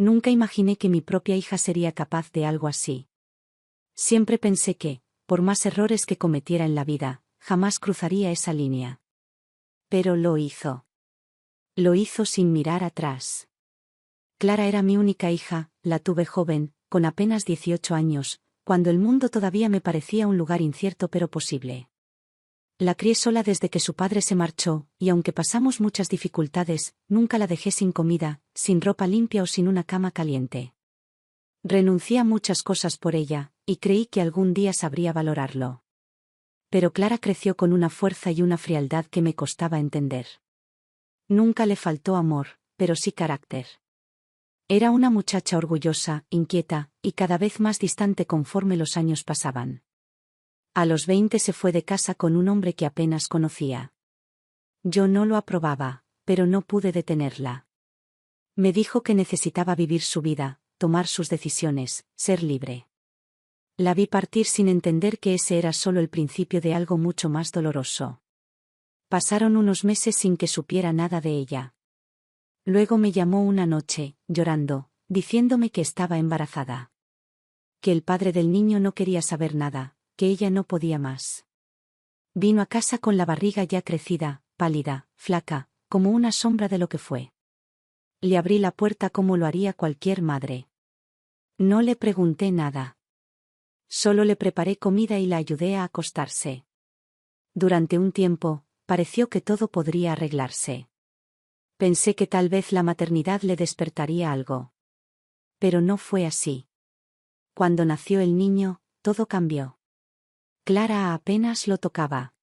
Nunca imaginé que mi propia hija sería capaz de algo así. Siempre pensé que, por más errores que cometiera en la vida, jamás cruzaría esa línea. Pero lo hizo. Lo hizo sin mirar atrás. Clara era mi única hija, la tuve joven, con apenas 18 años, cuando el mundo todavía me parecía un lugar incierto pero posible. La crié sola desde que su padre se marchó, y aunque pasamos muchas dificultades, nunca la dejé sin comida, sin ropa limpia o sin una cama caliente. Renuncié a muchas cosas por ella, y creí que algún día sabría valorarlo. Pero Clara creció con una fuerza y una frialdad que me costaba entender. Nunca le faltó amor, pero sí carácter. Era una muchacha orgullosa, inquieta, y cada vez más distante conforme los años pasaban. A los 20 se fue de casa con un hombre que apenas conocía. Yo no lo aprobaba, pero no pude detenerla. Me dijo que necesitaba vivir su vida, tomar sus decisiones, ser libre. La vi partir sin entender que ese era solo el principio de algo mucho más doloroso. Pasaron unos meses sin que supiera nada de ella. Luego me llamó una noche, llorando, diciéndome que estaba embarazada. Que el padre del niño no quería saber nada, que ella no podía más. Vino a casa con la barriga ya crecida, pálida, flaca, como una sombra de lo que fue. Le abrí la puerta como lo haría cualquier madre. No le pregunté nada. Solo le preparé comida y la ayudé a acostarse. Durante un tiempo, pareció que todo podría arreglarse. Pensé que tal vez la maternidad le despertaría algo. Pero no fue así. Cuando nació el niño, todo cambió. Clara apenas lo tocaba.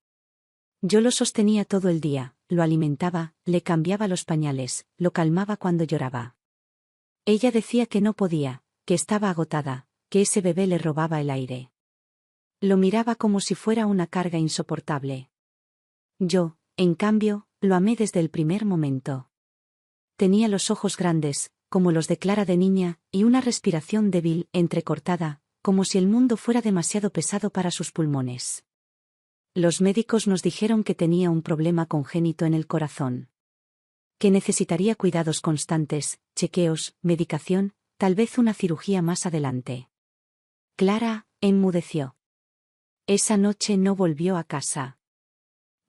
Yo lo sostenía todo el día, lo alimentaba, le cambiaba los pañales, lo calmaba cuando lloraba. Ella decía que no podía, que estaba agotada, que ese bebé le robaba el aire. Lo miraba como si fuera una carga insoportable. Yo, en cambio, lo amé desde el primer momento. Tenía los ojos grandes, como los de Clara de niña, y una respiración débil, entrecortada, como si el mundo fuera demasiado pesado para sus pulmones. Los médicos nos dijeron que tenía un problema congénito en el corazón. Que necesitaría cuidados constantes, chequeos, medicación, tal vez una cirugía más adelante. Clara enmudeció. Esa noche no volvió a casa.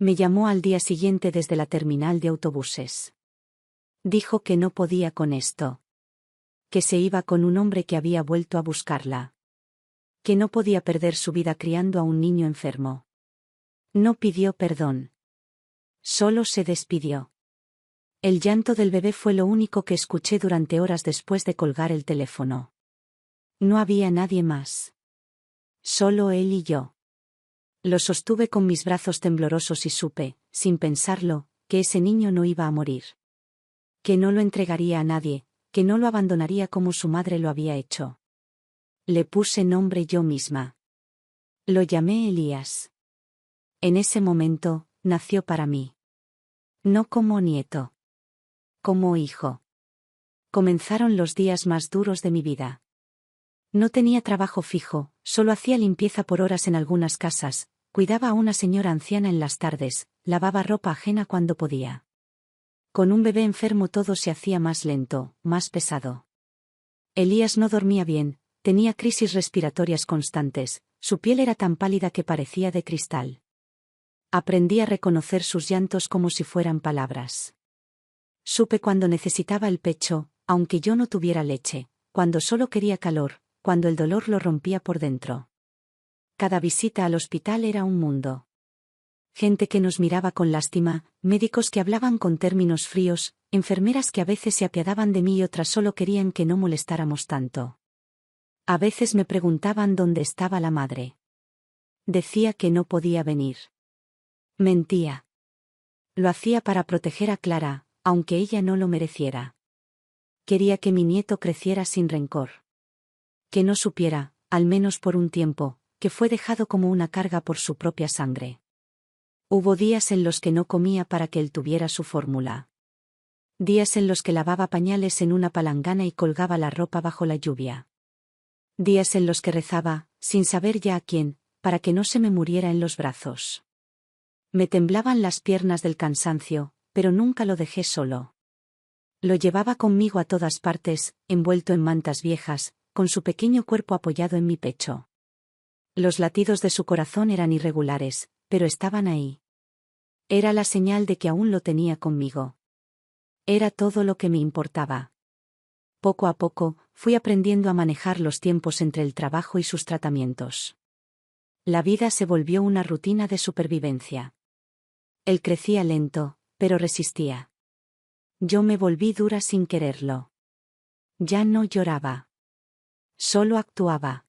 Me llamó al día siguiente desde la terminal de autobuses. Dijo que no podía con esto. Que se iba con un hombre que había vuelto a buscarla. Que no podía perder su vida criando a un niño enfermo. No pidió perdón. Solo se despidió. El llanto del bebé fue lo único que escuché durante horas después de colgar el teléfono. No había nadie más. Solo él y yo. Lo sostuve con mis brazos temblorosos y supe, sin pensarlo, que ese niño no iba a morir. Que no lo entregaría a nadie, que no lo abandonaría como su madre lo había hecho. Le puse nombre yo misma. Lo llamé Elías. En ese momento, nació para mí. No como nieto. Como hijo. Comenzaron los días más duros de mi vida. No tenía trabajo fijo, solo hacía limpieza por horas en algunas casas, cuidaba a una señora anciana en las tardes, lavaba ropa ajena cuando podía. Con un bebé enfermo todo se hacía más lento, más pesado. Elías no dormía bien, tenía crisis respiratorias constantes, su piel era tan pálida que parecía de cristal. Aprendí a reconocer sus llantos como si fueran palabras. Supe cuando necesitaba el pecho, aunque yo no tuviera leche, cuando solo quería calor, cuando el dolor lo rompía por dentro. Cada visita al hospital era un mundo. Gente que nos miraba con lástima, médicos que hablaban con términos fríos, enfermeras que a veces se apiadaban de mí y otras solo querían que no molestáramos tanto. A veces me preguntaban dónde estaba la madre. Decía que no podía venir. Mentía. Lo hacía para proteger a Clara, aunque ella no lo mereciera. Quería que mi nieto creciera sin rencor. Que no supiera, al menos por un tiempo, que fue dejado como una carga por su propia sangre. Hubo días en los que no comía para que él tuviera su fórmula. Días en los que lavaba pañales en una palangana y colgaba la ropa bajo la lluvia. Días en los que rezaba, sin saber ya a quién, para que no se me muriera en los brazos. Me temblaban las piernas del cansancio, pero nunca lo dejé solo. Lo llevaba conmigo a todas partes, envuelto en mantas viejas, con su pequeño cuerpo apoyado en mi pecho. Los latidos de su corazón eran irregulares, pero estaban ahí. Era la señal de que aún lo tenía conmigo. Era todo lo que me importaba. Poco a poco, fui aprendiendo a manejar los tiempos entre el trabajo y sus tratamientos. La vida se volvió una rutina de supervivencia. Él crecía lento, pero resistía. Yo me volví dura sin quererlo. Ya no lloraba. Solo actuaba.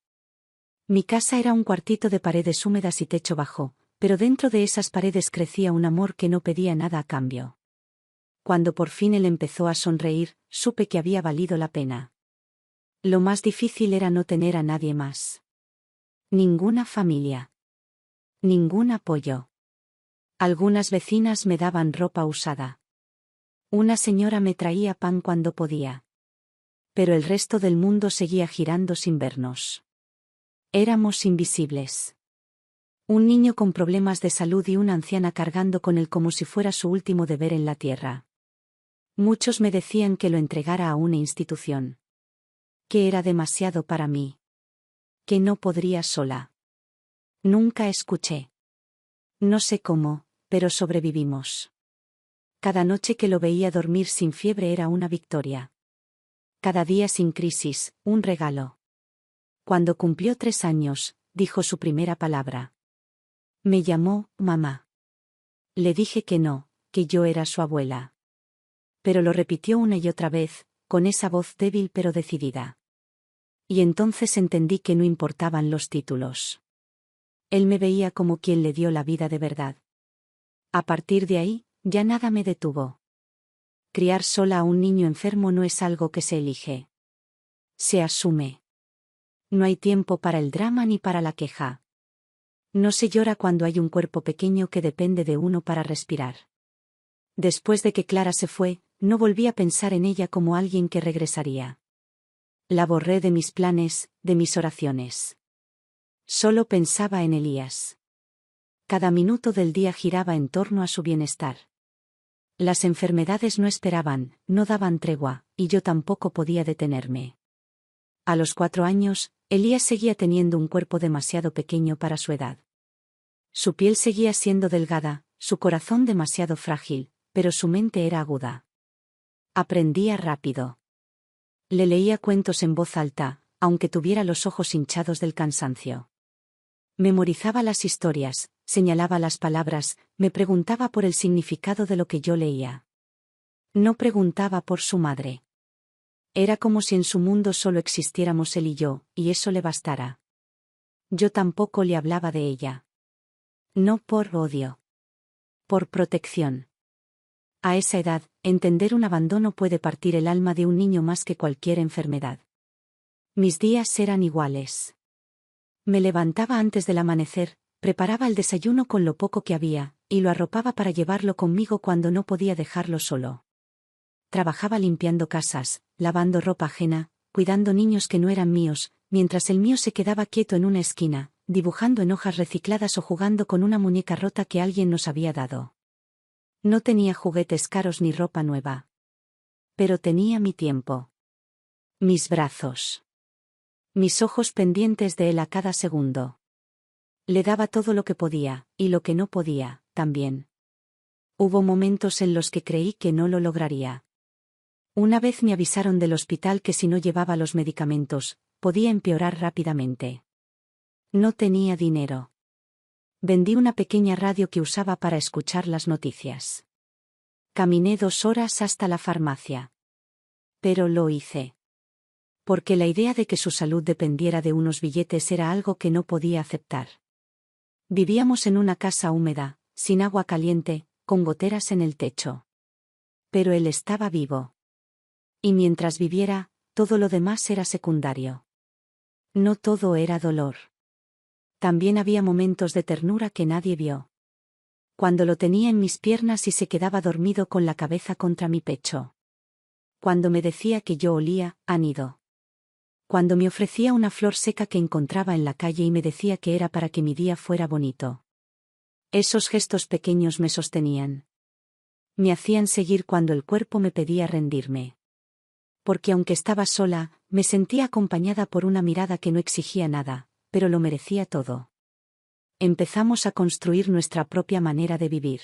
Mi casa era un cuartito de paredes húmedas y techo bajo, pero dentro de esas paredes crecía un amor que no pedía nada a cambio. Cuando por fin él empezó a sonreír, supe que había valido la pena. Lo más difícil era no tener a nadie más. Ninguna familia. Ningún apoyo. Algunas vecinas me daban ropa usada. Una señora me traía pan cuando podía. Pero el resto del mundo seguía girando sin vernos. Éramos invisibles. Un niño con problemas de salud y una anciana cargando con él como si fuera su último deber en la tierra. Muchos me decían que lo entregara a una institución. Que era demasiado para mí. Que no podría sola. Nunca escuché. No sé cómo, pero sobrevivimos. Cada noche que lo veía dormir sin fiebre era una victoria. Cada día sin crisis, un regalo. Cuando cumplió 3 años, dijo su primera palabra. Me llamó mamá. Le dije que no, que yo era su abuela. Pero lo repitió una y otra vez, con esa voz débil pero decidida. Y entonces entendí que no importaban los títulos. Él me veía como quien le dio la vida de verdad. A partir de ahí, ya nada me detuvo. Criar sola a un niño enfermo no es algo que se elige. Se asume. No hay tiempo para el drama ni para la queja. No se llora cuando hay un cuerpo pequeño que depende de uno para respirar. Después de que Clara se fue, no volví a pensar en ella como alguien que regresaría. La borré de mis planes, de mis oraciones. Solo pensaba en Elías. Cada minuto del día giraba en torno a su bienestar. Las enfermedades no esperaban, no daban tregua, y yo tampoco podía detenerme. A los 4 años, Elías seguía teniendo un cuerpo demasiado pequeño para su edad. Su piel seguía siendo delgada, su corazón demasiado frágil, pero su mente era aguda. Aprendía rápido. Le leía cuentos en voz alta, aunque tuviera los ojos hinchados del cansancio. Memorizaba las historias, señalaba las palabras, me preguntaba por el significado de lo que yo leía. No preguntaba por su madre. Era como si en su mundo solo existiéramos él y yo, y eso le bastara. Yo tampoco le hablaba de ella. No por odio. Por protección. A esa edad, entender un abandono puede partir el alma de un niño más que cualquier enfermedad. Mis días eran iguales. Me levantaba antes del amanecer, preparaba el desayuno con lo poco que había, y lo arropaba para llevarlo conmigo cuando no podía dejarlo solo. Trabajaba limpiando casas, lavando ropa ajena, cuidando niños que no eran míos, mientras el mío se quedaba quieto en una esquina, dibujando en hojas recicladas o jugando con una muñeca rota que alguien nos había dado. No tenía juguetes caros ni ropa nueva. Pero tenía mi tiempo. Mis brazos. Mis ojos pendientes de él a cada segundo. Le daba todo lo que podía, y lo que no podía, también. Hubo momentos en los que creí que no lo lograría. Una vez me avisaron del hospital que si no llevaba los medicamentos, podía empeorar rápidamente. No tenía dinero. Vendí una pequeña radio que usaba para escuchar las noticias. Caminé 2 horas hasta la farmacia. Pero lo hice. Porque la idea de que su salud dependiera de unos billetes era algo que no podía aceptar. Vivíamos en una casa húmeda, sin agua caliente, con goteras en el techo. Pero él estaba vivo. Y mientras viviera, todo lo demás era secundario. No todo era dolor. También había momentos de ternura que nadie vio. Cuando lo tenía en mis piernas y se quedaba dormido con la cabeza contra mi pecho. Cuando me decía que yo olía a nido. Cuando me ofrecía una flor seca que encontraba en la calle y me decía que era para que mi día fuera bonito. Esos gestos pequeños me sostenían. Me hacían seguir cuando el cuerpo me pedía rendirme. Porque aunque estaba sola, me sentía acompañada por una mirada que no exigía nada, pero lo merecía todo. Empezamos a construir nuestra propia manera de vivir.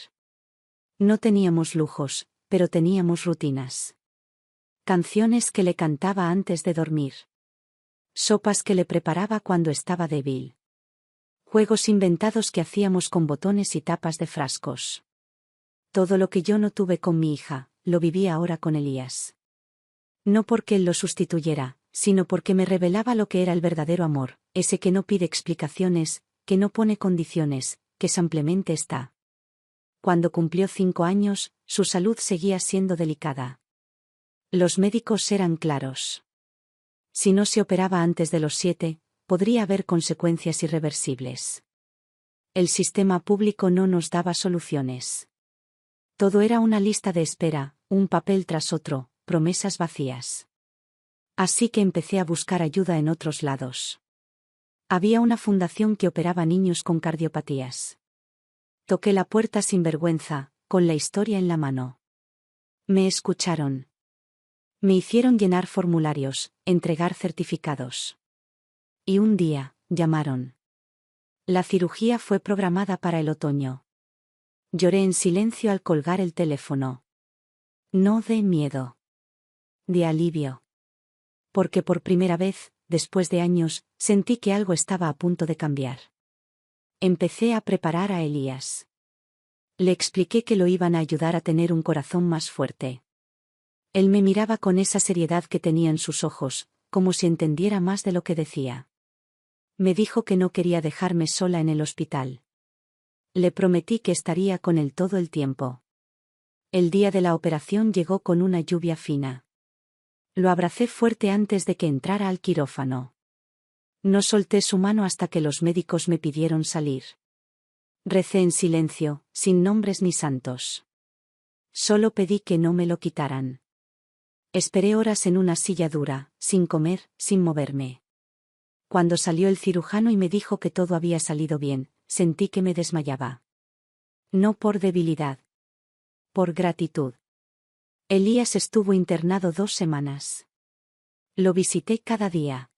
No teníamos lujos, pero teníamos rutinas. Canciones que le cantaba antes de dormir. Sopas que le preparaba cuando estaba débil. Juegos inventados que hacíamos con botones y tapas de frascos. Todo lo que yo no tuve con mi hija, lo viví ahora con Elías. No porque él lo sustituyera, sino porque me revelaba lo que era el verdadero amor, ese que no pide explicaciones, que no pone condiciones, que simplemente está. Cuando cumplió 5 años, su salud seguía siendo delicada. Los médicos eran claros. Si no se operaba antes de los 7, podría haber consecuencias irreversibles. El sistema público no nos daba soluciones. Todo era una lista de espera, un papel tras otro, promesas vacías. Así que empecé a buscar ayuda en otros lados. Había una fundación que operaba niños con cardiopatías. Toqué la puerta sin vergüenza, con la historia en la mano. Me escucharon. Me hicieron llenar formularios, entregar certificados. Y un día, llamaron. La cirugía fue programada para el otoño. Lloré en silencio al colgar el teléfono. No de miedo. De alivio. Porque por primera vez, después de años, sentí que algo estaba a punto de cambiar. Empecé a preparar a Elías. Le expliqué que lo iban a ayudar a tener un corazón más fuerte. Él me miraba con esa seriedad que tenía en sus ojos, como si entendiera más de lo que decía. Me dijo que no quería dejarme sola en el hospital. Le prometí que estaría con él todo el tiempo. El día de la operación llegó con una lluvia fina. Lo abracé fuerte antes de que entrara al quirófano. No solté su mano hasta que los médicos me pidieron salir. Recé en silencio, sin nombres ni santos. Solo pedí que no me lo quitaran. Esperé horas en una silla dura, sin comer, sin moverme. Cuando salió el cirujano y me dijo que todo había salido bien, sentí que me desmayaba. No por debilidad. Por gratitud. Elías estuvo internado 2 semanas. Lo visité cada día.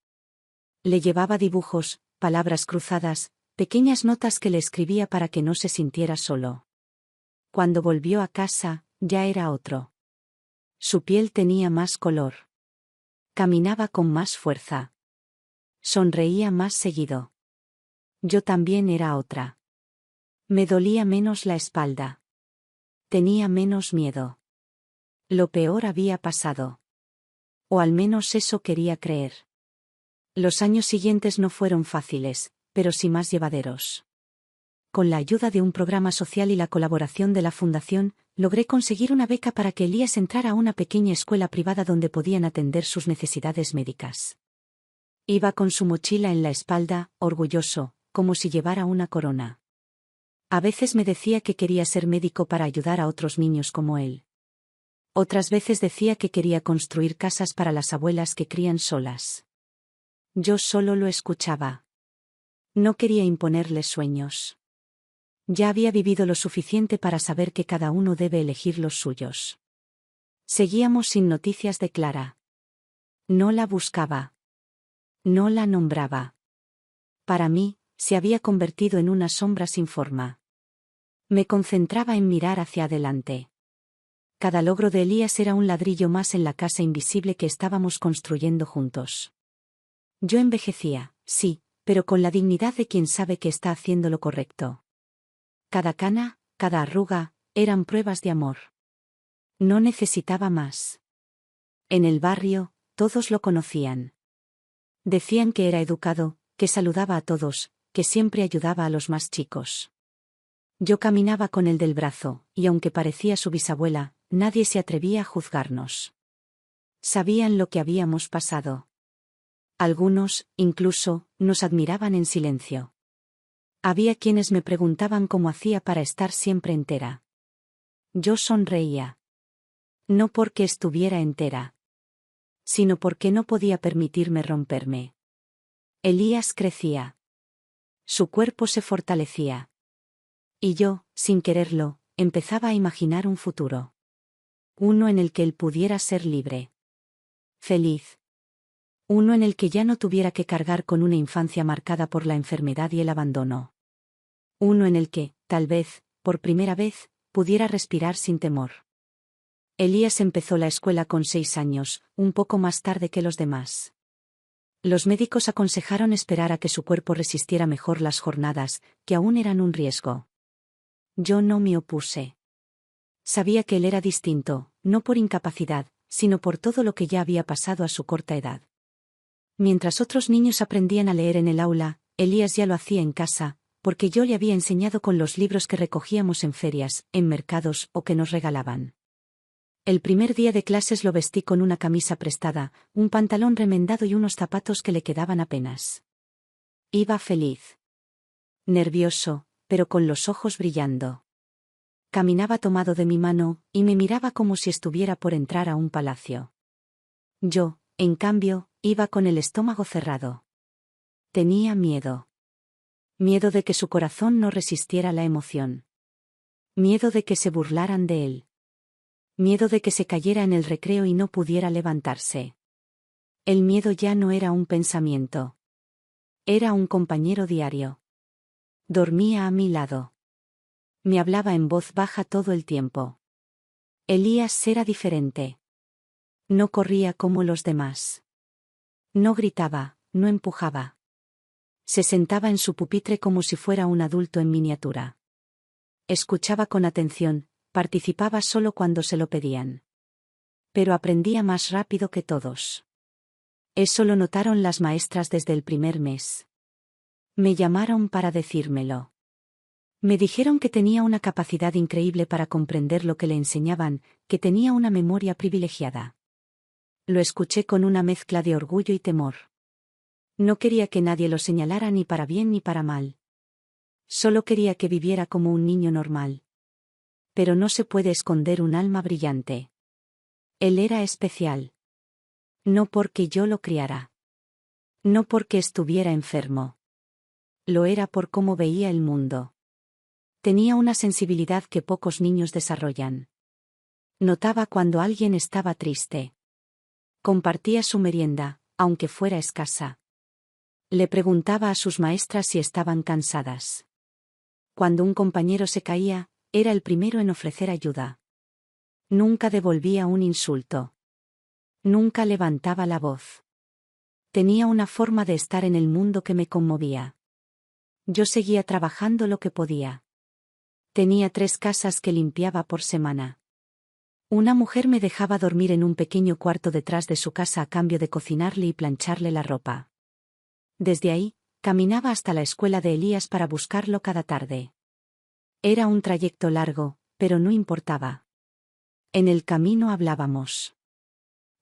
Le llevaba dibujos, palabras cruzadas, pequeñas notas que le escribía para que no se sintiera solo. Cuando volvió a casa, ya era otro. Su piel tenía más color. Caminaba con más fuerza. Sonreía más seguido. Yo también era otra. Me dolía menos la espalda. Tenía menos miedo. Lo peor había pasado. O al menos eso quería creer. Los años siguientes no fueron fáciles, pero sí más llevaderos. Con la ayuda de un programa social y la colaboración de la fundación, logré conseguir una beca para que Elías entrara a una pequeña escuela privada donde podían atender sus necesidades médicas. Iba con su mochila en la espalda, orgulloso, como si llevara una corona. A veces me decía que quería ser médico para ayudar a otros niños como él. Otras veces decía que quería construir casas para las abuelas que crían solas. Yo solo lo escuchaba. No quería imponerle sueños. Ya había vivido lo suficiente para saber que cada uno debe elegir los suyos. Seguíamos sin noticias de Clara. No la buscaba. No la nombraba. Para mí, se había convertido en una sombra sin forma. Me concentraba en mirar hacia adelante. Cada logro de Elías era un ladrillo más en la casa invisible que estábamos construyendo juntos. Yo envejecía, sí, pero con la dignidad de quien sabe que está haciendo lo correcto. Cada cana, cada arruga, eran pruebas de amor. No necesitaba más. En el barrio, todos lo conocían. Decían que era educado, que saludaba a todos, que siempre ayudaba a los más chicos. Yo caminaba con él del brazo, y aunque parecía su bisabuela, nadie se atrevía a juzgarnos. Sabían lo que habíamos pasado. Algunos, incluso, nos admiraban en silencio. Había quienes me preguntaban cómo hacía para estar siempre entera. Yo sonreía. No porque estuviera entera, sino porque no podía permitirme romperme. Elías crecía. Su cuerpo se fortalecía. Y yo, sin quererlo, empezaba a imaginar un futuro. Uno en el que él pudiera ser libre. Feliz. Uno en el que ya no tuviera que cargar con una infancia marcada por la enfermedad y el abandono. Uno en el que, tal vez, por primera vez, pudiera respirar sin temor. Elías empezó la escuela con 6 años, un poco más tarde que los demás. Los médicos aconsejaron esperar a que su cuerpo resistiera mejor las jornadas, que aún eran un riesgo. Yo no me opuse. Sabía que él era distinto, no por incapacidad, sino por todo lo que ya había pasado a su corta edad. Mientras otros niños aprendían a leer en el aula, Elías ya lo hacía en casa, porque yo le había enseñado con los libros que recogíamos en ferias, en mercados o que nos regalaban. El primer día de clases lo vestí con una camisa prestada, un pantalón remendado y unos zapatos que le quedaban apenas. Iba feliz. Nervioso, pero con los ojos brillando. Caminaba tomado de mi mano, y me miraba como si estuviera por entrar a un palacio. Yo, en cambio, iba con el estómago cerrado. Tenía miedo. Miedo de que su corazón no resistiera la emoción. Miedo de que se burlaran de él. Miedo de que se cayera en el recreo y no pudiera levantarse. El miedo ya no era un pensamiento. Era un compañero diario. Dormía a mi lado. Me hablaba en voz baja todo el tiempo. Elías era diferente. No corría como los demás. No gritaba, no empujaba. Se sentaba en su pupitre como si fuera un adulto en miniatura. Escuchaba con atención, participaba solo cuando se lo pedían. Pero aprendía más rápido que todos. Eso lo notaron las maestras desde el primer mes. Me llamaron para decírmelo. Me dijeron que tenía una capacidad increíble para comprender lo que le enseñaban, que tenía una memoria privilegiada. Lo escuché con una mezcla de orgullo y temor. No quería que nadie lo señalara ni para bien ni para mal. Solo quería que viviera como un niño normal. Pero no se puede esconder un alma brillante. Él era especial. No porque yo lo criara. No porque estuviera enfermo. Lo era por cómo veía el mundo. Tenía una sensibilidad que pocos niños desarrollan. Notaba cuando alguien estaba triste. Compartía su merienda, aunque fuera escasa. Le preguntaba a sus maestras si estaban cansadas. Cuando un compañero se caía, era el primero en ofrecer ayuda. Nunca devolvía un insulto. Nunca levantaba la voz. Tenía una forma de estar en el mundo que me conmovía. Yo seguía trabajando lo que podía. Tenía 3 casas que limpiaba por semana. Una mujer me dejaba dormir en un pequeño cuarto detrás de su casa a cambio de cocinarle y plancharle la ropa. Desde ahí, caminaba hasta la escuela de Elías para buscarlo cada tarde. Era un trayecto largo, pero no importaba. En el camino hablábamos.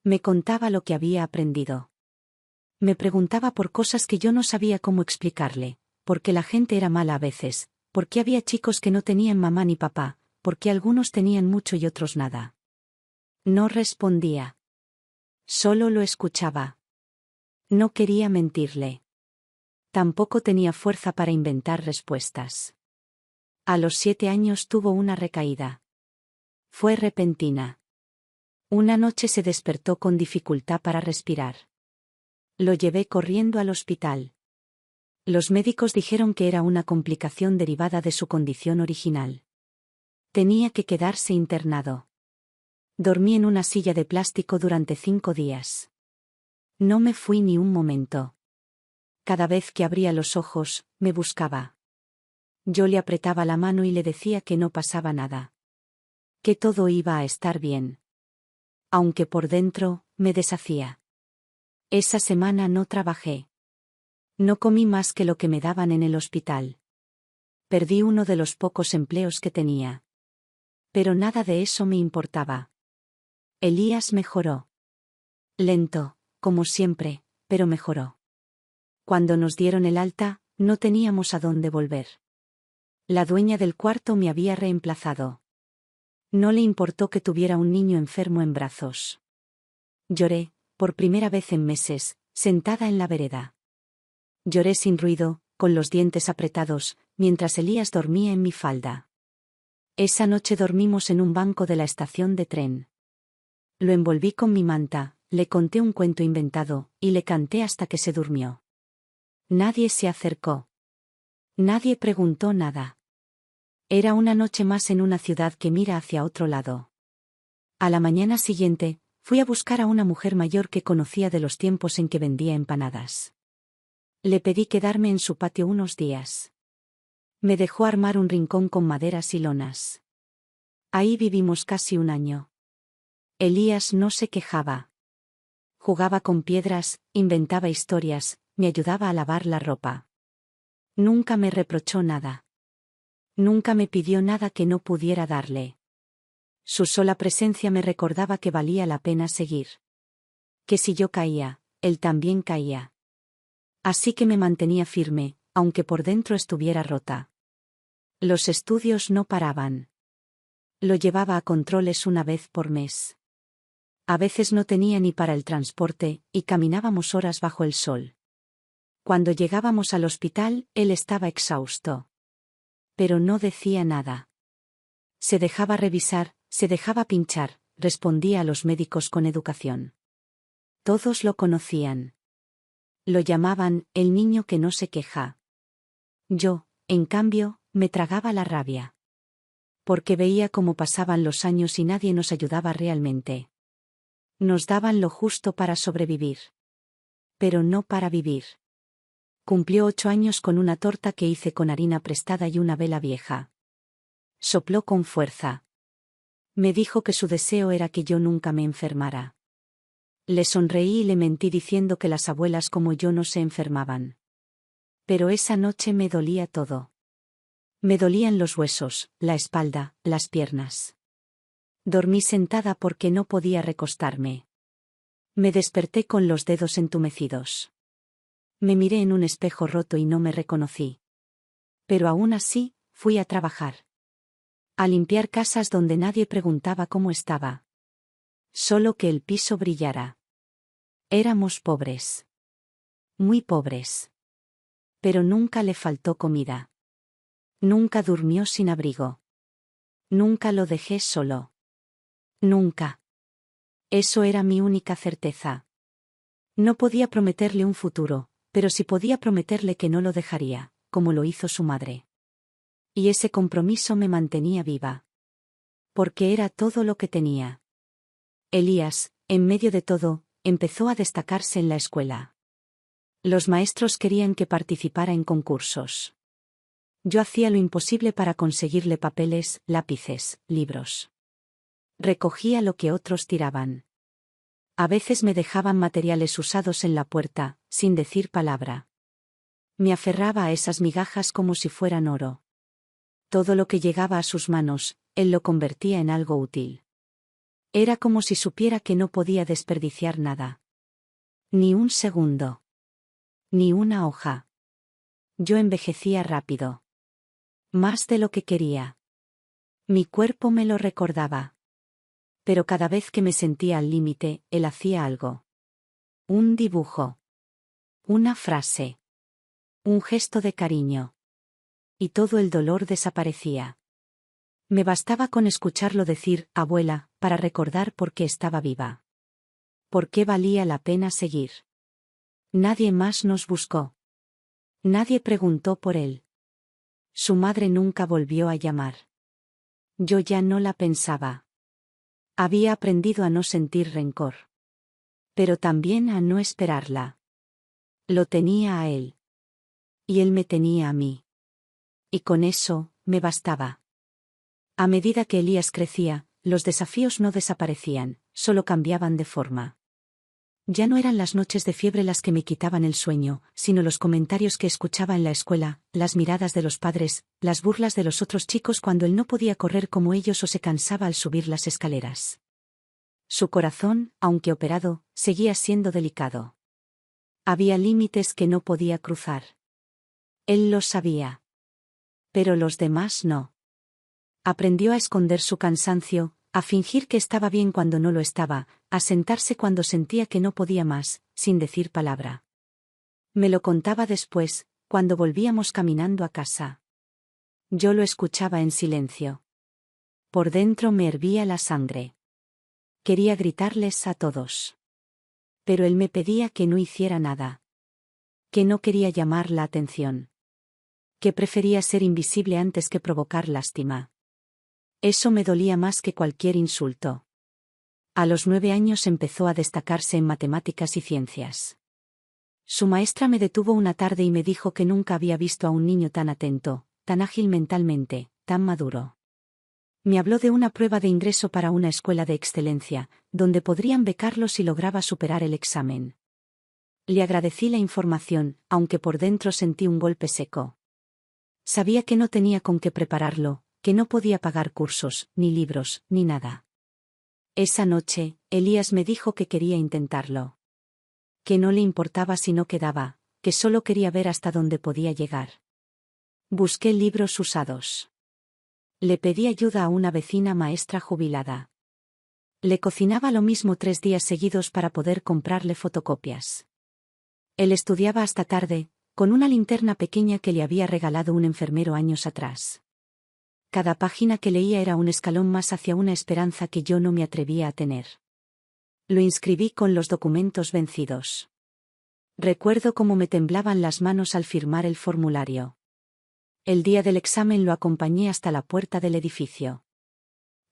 Me contaba lo que había aprendido. Me preguntaba por cosas que yo no sabía cómo explicarle, por qué la gente era mala a veces, por qué había chicos que no tenían mamá ni papá, por qué algunos tenían mucho y otros nada. No respondía. Solo lo escuchaba. No quería mentirle. Tampoco tenía fuerza para inventar respuestas. A los 7 años tuvo una recaída. Fue repentina. Una noche se despertó con dificultad para respirar. Lo llevé corriendo al hospital. Los médicos dijeron que era una complicación derivada de su condición original. Tenía que quedarse internado. Dormí en una silla de plástico durante 5 días. No me fui ni un momento. Cada vez que abría los ojos, me buscaba. Yo le apretaba la mano y le decía que no pasaba nada. Que todo iba a estar bien. Aunque por dentro, me deshacía. Esa semana no trabajé. No comí más que lo que me daban en el hospital. Perdí uno de los pocos empleos que tenía. Pero nada de eso me importaba. Elías mejoró. Lento, como siempre, pero mejoró. Cuando nos dieron el alta, no teníamos a dónde volver. La dueña del cuarto me había reemplazado. No le importó que tuviera un niño enfermo en brazos. Lloré, por primera vez en meses, sentada en la vereda. Lloré sin ruido, con los dientes apretados, mientras Elías dormía en mi falda. Esa noche dormimos en un banco de la estación de tren. Lo envolví con mi manta, le conté un cuento inventado, y le canté hasta que se durmió. Nadie se acercó. Nadie preguntó nada. Era una noche más en una ciudad que mira hacia otro lado. A la mañana siguiente, fui a buscar a una mujer mayor que conocía de los tiempos en que vendía empanadas. Le pedí quedarme en su patio unos días. Me dejó armar un rincón con maderas y lonas. Ahí vivimos casi un año. Elías no se quejaba. Jugaba con piedras, inventaba historias, me ayudaba a lavar la ropa. Nunca me reprochó nada. Nunca me pidió nada que no pudiera darle. Su sola presencia me recordaba que valía la pena seguir. Que si yo caía, él también caía. Así que me mantenía firme, aunque por dentro estuviera rota. Los estudios no paraban. Lo llevaba a controles una vez por mes. A veces no tenía ni para el transporte, y caminábamos horas bajo el sol. Cuando llegábamos al hospital, él estaba exhausto. Pero no decía nada. Se dejaba revisar, se dejaba pinchar, respondía a los médicos con educación. Todos lo conocían. Lo llamaban el niño que no se queja. Yo, en cambio, me tragaba la rabia. Porque veía cómo pasaban los años y nadie nos ayudaba realmente. Nos daban lo justo para sobrevivir. Pero no para vivir. Cumplió 8 años con una torta que hice con harina prestada y una vela vieja. Sopló con fuerza. Me dijo que su deseo era que yo nunca me enfermara. Le sonreí y le mentí diciendo que las abuelas como yo no se enfermaban. Pero esa noche me dolía todo. Me dolían los huesos, la espalda, las piernas. Dormí sentada porque no podía recostarme. Me desperté con los dedos entumecidos. Me miré en un espejo roto y no me reconocí. Pero aún así, fui a trabajar. A limpiar casas donde nadie preguntaba cómo estaba. Solo que el piso brillara. Éramos pobres. Muy pobres. Pero nunca le faltó comida. Nunca durmió sin abrigo. Nunca lo dejé solo. Nunca. Eso era mi única certeza. No podía prometerle un futuro, pero sí podía prometerle que no lo dejaría, como lo hizo su madre. Y ese compromiso me mantenía viva. Porque era todo lo que tenía. Elías, en medio de todo, empezó a destacarse en la escuela. Los maestros querían que participara en concursos. Yo hacía lo imposible para conseguirle papeles, lápices, libros. Recogía lo que otros tiraban. A veces me dejaban materiales usados en la puerta, sin decir palabra. Me aferraba a esas migajas como si fueran oro. Todo lo que llegaba a sus manos, él lo convertía en algo útil. Era como si supiera que no podía desperdiciar nada. Ni un segundo. Ni una hoja. Yo envejecía rápido. Más de lo que quería. Mi cuerpo me lo recordaba. Pero cada vez que me sentía al límite, él hacía algo. Un dibujo. Una frase. Un gesto de cariño. Y todo el dolor desaparecía. Me bastaba con escucharlo decir, abuela, para recordar por qué estaba viva. Por qué valía la pena seguir. Nadie más nos buscó. Nadie preguntó por él. Su madre nunca volvió a llamar. Yo ya no la pensaba. Había aprendido a no sentir rencor. Pero también a no esperarla. Lo tenía a él. Y él me tenía a mí. Y con eso, me bastaba. A medida que Elías crecía, los desafíos no desaparecían, solo cambiaban de forma. Ya no eran las noches de fiebre las que me quitaban el sueño, sino los comentarios que escuchaba en la escuela, las miradas de los padres, las burlas de los otros chicos cuando él no podía correr como ellos o se cansaba al subir las escaleras. Su corazón, aunque operado, seguía siendo delicado. Había límites que no podía cruzar. Él lo sabía. Pero los demás no. Aprendió a esconder su cansancio, a fingir que estaba bien cuando no lo estaba, a sentarse cuando sentía que no podía más, sin decir palabra. Me lo contaba después, cuando volvíamos caminando a casa. Yo lo escuchaba en silencio. Por dentro me hervía la sangre. Quería gritarles a todos. Pero él me pedía que no hiciera nada. Que no quería llamar la atención. Que prefería ser invisible antes que provocar lástima. Eso me dolía más que cualquier insulto. A los 9 años empezó a destacarse en matemáticas y ciencias. Su maestra me detuvo una tarde y me dijo que nunca había visto a un niño tan atento, tan ágil mentalmente, tan maduro. Me habló de una prueba de ingreso para una escuela de excelencia, donde podrían becarlo si lograba superar el examen. Le agradecí la información, aunque por dentro sentí un golpe seco. Sabía que no tenía con qué prepararlo, que no podía pagar cursos, ni libros, ni nada. Esa noche, Elías me dijo que quería intentarlo. Que no le importaba si no quedaba, que solo quería ver hasta dónde podía llegar. Busqué libros usados. Le pedí ayuda a una vecina maestra jubilada. Le cocinaba lo mismo 3 días seguidos para poder comprarle fotocopias. Él estudiaba hasta tarde, con una linterna pequeña que le había regalado un enfermero años atrás. Cada página que leía era un escalón más hacia una esperanza que yo no me atrevía a tener. Lo inscribí con los documentos vencidos. Recuerdo cómo me temblaban las manos al firmar el formulario. El día del examen lo acompañé hasta la puerta del edificio.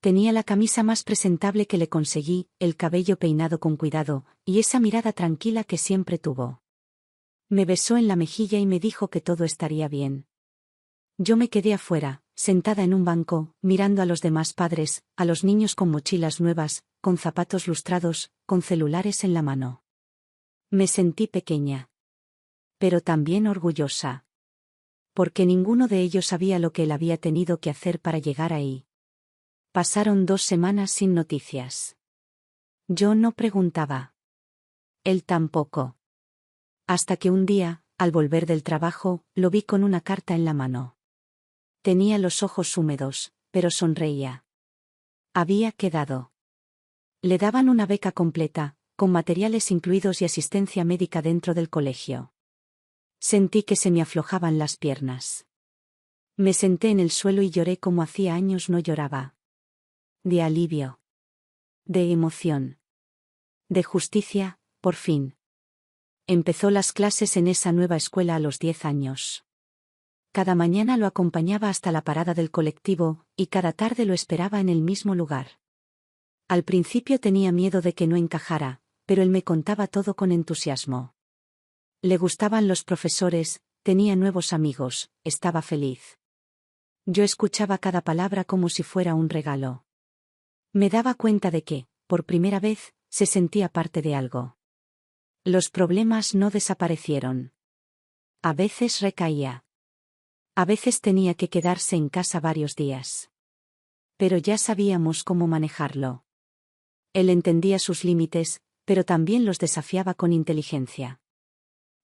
Tenía la camisa más presentable que le conseguí, el cabello peinado con cuidado, y esa mirada tranquila que siempre tuvo. Me besó en la mejilla y me dijo que todo estaría bien. Yo me quedé afuera, sentada en un banco, mirando a los demás padres, a los niños con mochilas nuevas, con zapatos lustrados, con celulares en la mano. Me sentí pequeña. Pero también orgullosa. Porque ninguno de ellos sabía lo que él había tenido que hacer para llegar ahí. Pasaron 2 semanas sin noticias. Yo no preguntaba. Él tampoco. Hasta que un día, al volver del trabajo, lo vi con una carta en la mano. Tenía los ojos húmedos, pero sonreía. Había quedado. Le daban una beca completa, con materiales incluidos y asistencia médica dentro del colegio. Sentí que se me aflojaban las piernas. Me senté en el suelo y lloré como hacía años no lloraba. De alivio. De emoción. De justicia, por fin. Empezó las clases en esa nueva escuela a los 10 años. Cada mañana lo acompañaba hasta la parada del colectivo, y cada tarde lo esperaba en el mismo lugar. Al principio tenía miedo de que no encajara, pero él me contaba todo con entusiasmo. Le gustaban los profesores, tenía nuevos amigos, estaba feliz. Yo escuchaba cada palabra como si fuera un regalo. Me daba cuenta de que, por primera vez, se sentía parte de algo. Los problemas no desaparecieron. A veces recaía. A veces tenía que quedarse en casa varios días. Pero ya sabíamos cómo manejarlo. Él entendía sus límites, pero también los desafiaba con inteligencia.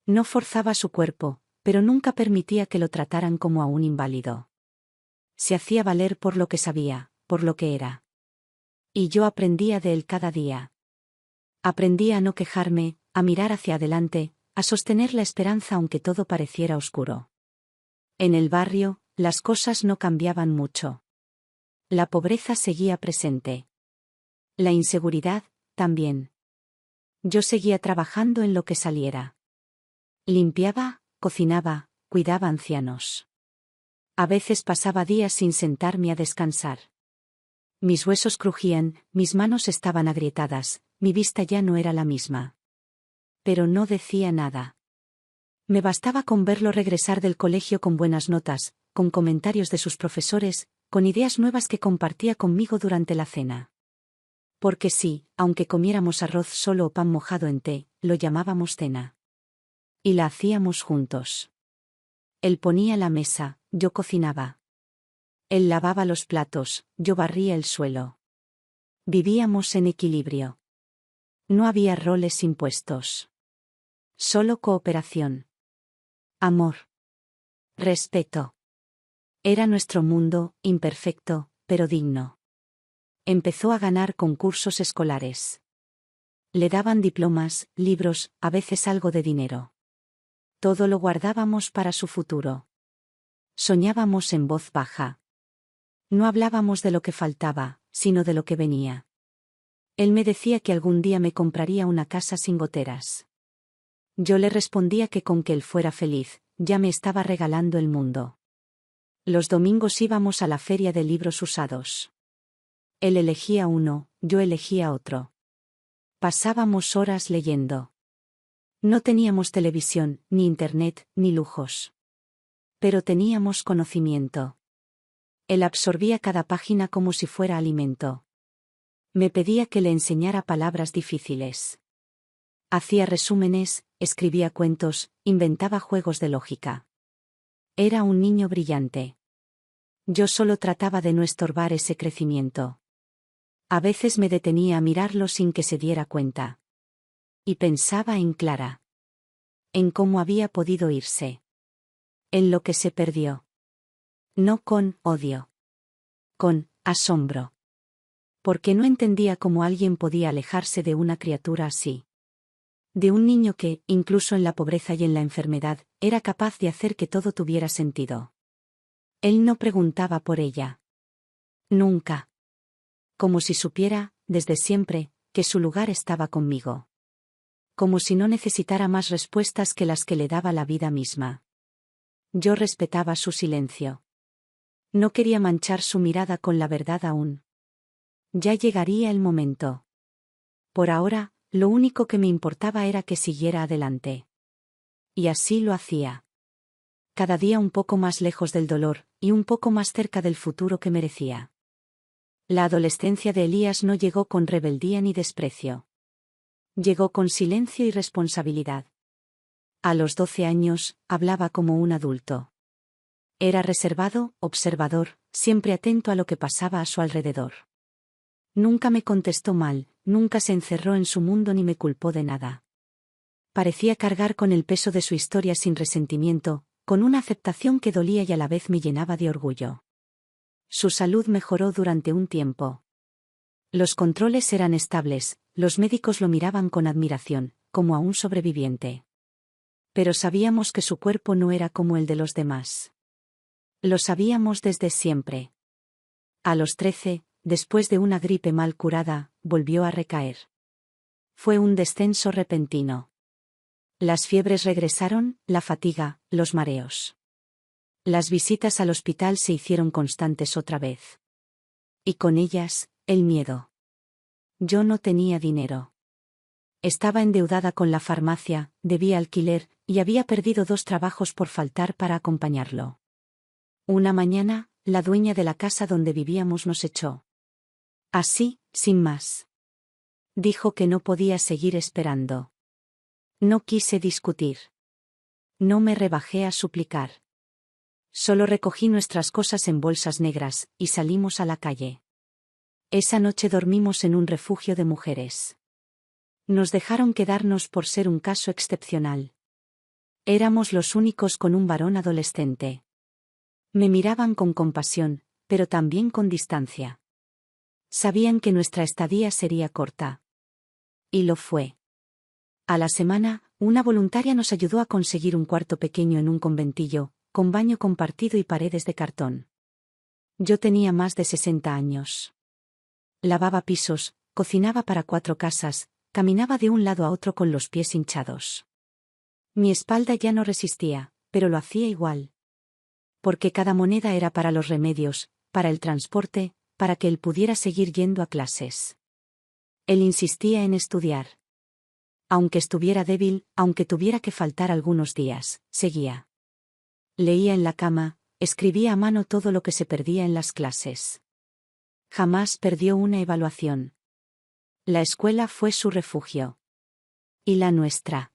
No forzaba su cuerpo, pero nunca permitía que lo trataran como a un inválido. Se hacía valer por lo que sabía, por lo que era. Y yo aprendía de él cada día. Aprendí a no quejarme, a mirar hacia adelante, a sostener la esperanza aunque todo pareciera oscuro. En el barrio, las cosas no cambiaban mucho. La pobreza seguía presente. La inseguridad, también. Yo seguía trabajando en lo que saliera. Limpiaba, cocinaba, cuidaba ancianos. A veces pasaba días sin sentarme a descansar. Mis huesos crujían, mis manos estaban agrietadas, mi vista ya no era la misma. Pero no decía nada. Me bastaba con verlo regresar del colegio con buenas notas, con comentarios de sus profesores, con ideas nuevas que compartía conmigo durante la cena. Porque sí, aunque comiéramos arroz solo o pan mojado en té, lo llamábamos cena. Y la hacíamos juntos. Él ponía la mesa, yo cocinaba. Él lavaba los platos, yo barría el suelo. Vivíamos en equilibrio. No había roles impuestos. Solo cooperación. Amor. Respeto. Era nuestro mundo, imperfecto, pero digno. Empezó a ganar concursos escolares. Le daban diplomas, libros, a veces algo de dinero. Todo lo guardábamos para su futuro. Soñábamos en voz baja. No hablábamos de lo que faltaba, sino de lo que venía. Él me decía que algún día me compraría una casa sin goteras. Yo le respondía que con que él fuera feliz, ya me estaba regalando el mundo. Los domingos íbamos a la feria de libros usados. Él elegía uno, yo elegía otro. Pasábamos horas leyendo. No teníamos televisión, ni internet, ni lujos. Pero teníamos conocimiento. Él absorbía cada página como si fuera alimento. Me pedía que le enseñara palabras difíciles. Hacía resúmenes, escribía cuentos, inventaba juegos de lógica. Era un niño brillante. Yo solo trataba de no estorbar ese crecimiento. A veces me detenía a mirarlo sin que se diera cuenta. Y pensaba en Clara. En cómo había podido irse. En lo que se perdió. No con odio. Con asombro. Porque no entendía cómo alguien podía alejarse de una criatura así. De un niño que, incluso en la pobreza y en la enfermedad, era capaz de hacer que todo tuviera sentido. Él no preguntaba por ella. Nunca. Como si supiera, desde siempre, que su lugar estaba conmigo. Como si no necesitara más respuestas que las que le daba la vida misma. Yo respetaba su silencio. No quería manchar su mirada con la verdad aún. Ya llegaría el momento. Por ahora, lo único que me importaba era que siguiera adelante. Y así lo hacía. Cada día un poco más lejos del dolor, y un poco más cerca del futuro que merecía. La adolescencia de Elías no llegó con rebeldía ni desprecio. Llegó con silencio y responsabilidad. A los 12 años, hablaba como un adulto. Era reservado, observador, siempre atento a lo que pasaba a su alrededor. Nunca me contestó mal, nunca se encerró en su mundo ni me culpó de nada. Parecía cargar con el peso de su historia sin resentimiento, con una aceptación que dolía y a la vez me llenaba de orgullo. Su salud mejoró durante un tiempo. Los controles eran estables, los médicos lo miraban con admiración, como a un sobreviviente. Pero sabíamos que su cuerpo no era como el de los demás. Lo sabíamos desde siempre. A los 13, después de una gripe mal curada, volvió a recaer. Fue un descenso repentino. Las fiebres regresaron, la fatiga, los mareos. Las visitas al hospital se hicieron constantes otra vez. Y con ellas, el miedo. Yo no tenía dinero. Estaba endeudada con la farmacia, debía alquiler, y había perdido 2 trabajos por faltar para acompañarlo. Una mañana, la dueña de la casa donde vivíamos nos echó. Así, sin más. Dijo que no podía seguir esperando. No quise discutir. No me rebajé a suplicar. Solo recogí nuestras cosas en bolsas negras, y salimos a la calle. Esa noche dormimos en un refugio de mujeres. Nos dejaron quedarnos por ser un caso excepcional. Éramos los únicos con un varón adolescente. Me miraban con compasión, pero también con distancia. Sabían que nuestra estadía sería corta. Y lo fue. A la semana, una voluntaria nos ayudó a conseguir un cuarto pequeño en un conventillo, con baño compartido y paredes de cartón. Yo tenía más de 60 años. Lavaba pisos, cocinaba para 4 casas, caminaba de un lado a otro con los pies hinchados. Mi espalda ya no resistía, pero lo hacía igual. Porque cada moneda era para los remedios, para el transporte, para que él pudiera seguir yendo a clases. Él insistía en estudiar. Aunque estuviera débil, aunque tuviera que faltar algunos días, seguía. Leía en la cama, escribía a mano todo lo que se perdía en las clases. Jamás perdió una evaluación. La escuela fue su refugio. Y la nuestra.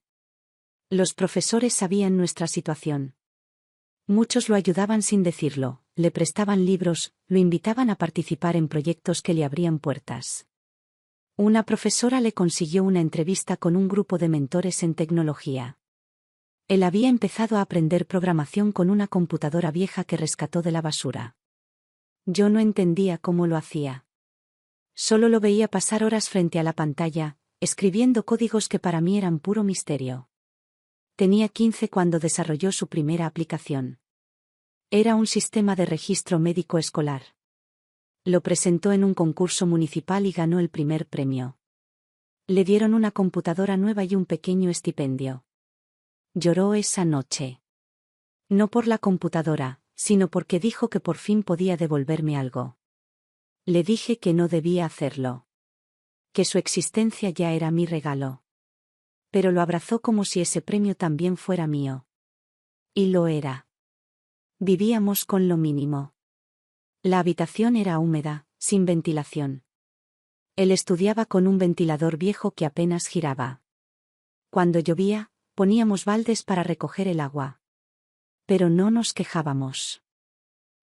Los profesores sabían nuestra situación. Muchos lo ayudaban sin decirlo, le prestaban libros, lo invitaban a participar en proyectos que le abrían puertas. Una profesora le consiguió una entrevista con un grupo de mentores en tecnología. Él había empezado a aprender programación con una computadora vieja que rescató de la basura. Yo no entendía cómo lo hacía. Solo lo veía pasar horas frente a la pantalla, escribiendo códigos que para mí eran puro misterio. Tenía 15 cuando desarrolló su primera aplicación. Era un sistema de registro médico escolar. Lo presentó en un concurso municipal y ganó el primer premio. Le dieron una computadora nueva y un pequeño estipendio. Lloró esa noche. No por la computadora, sino porque dijo que por fin podía devolverme algo. Le dije que no debía hacerlo. Que su existencia ya era mi regalo. Pero lo abrazó como si ese premio también fuera mío. Y lo era. Vivíamos con lo mínimo. La habitación era húmeda, sin ventilación. Él estudiaba con un ventilador viejo que apenas giraba. Cuando llovía, poníamos baldes para recoger el agua. Pero no nos quejábamos.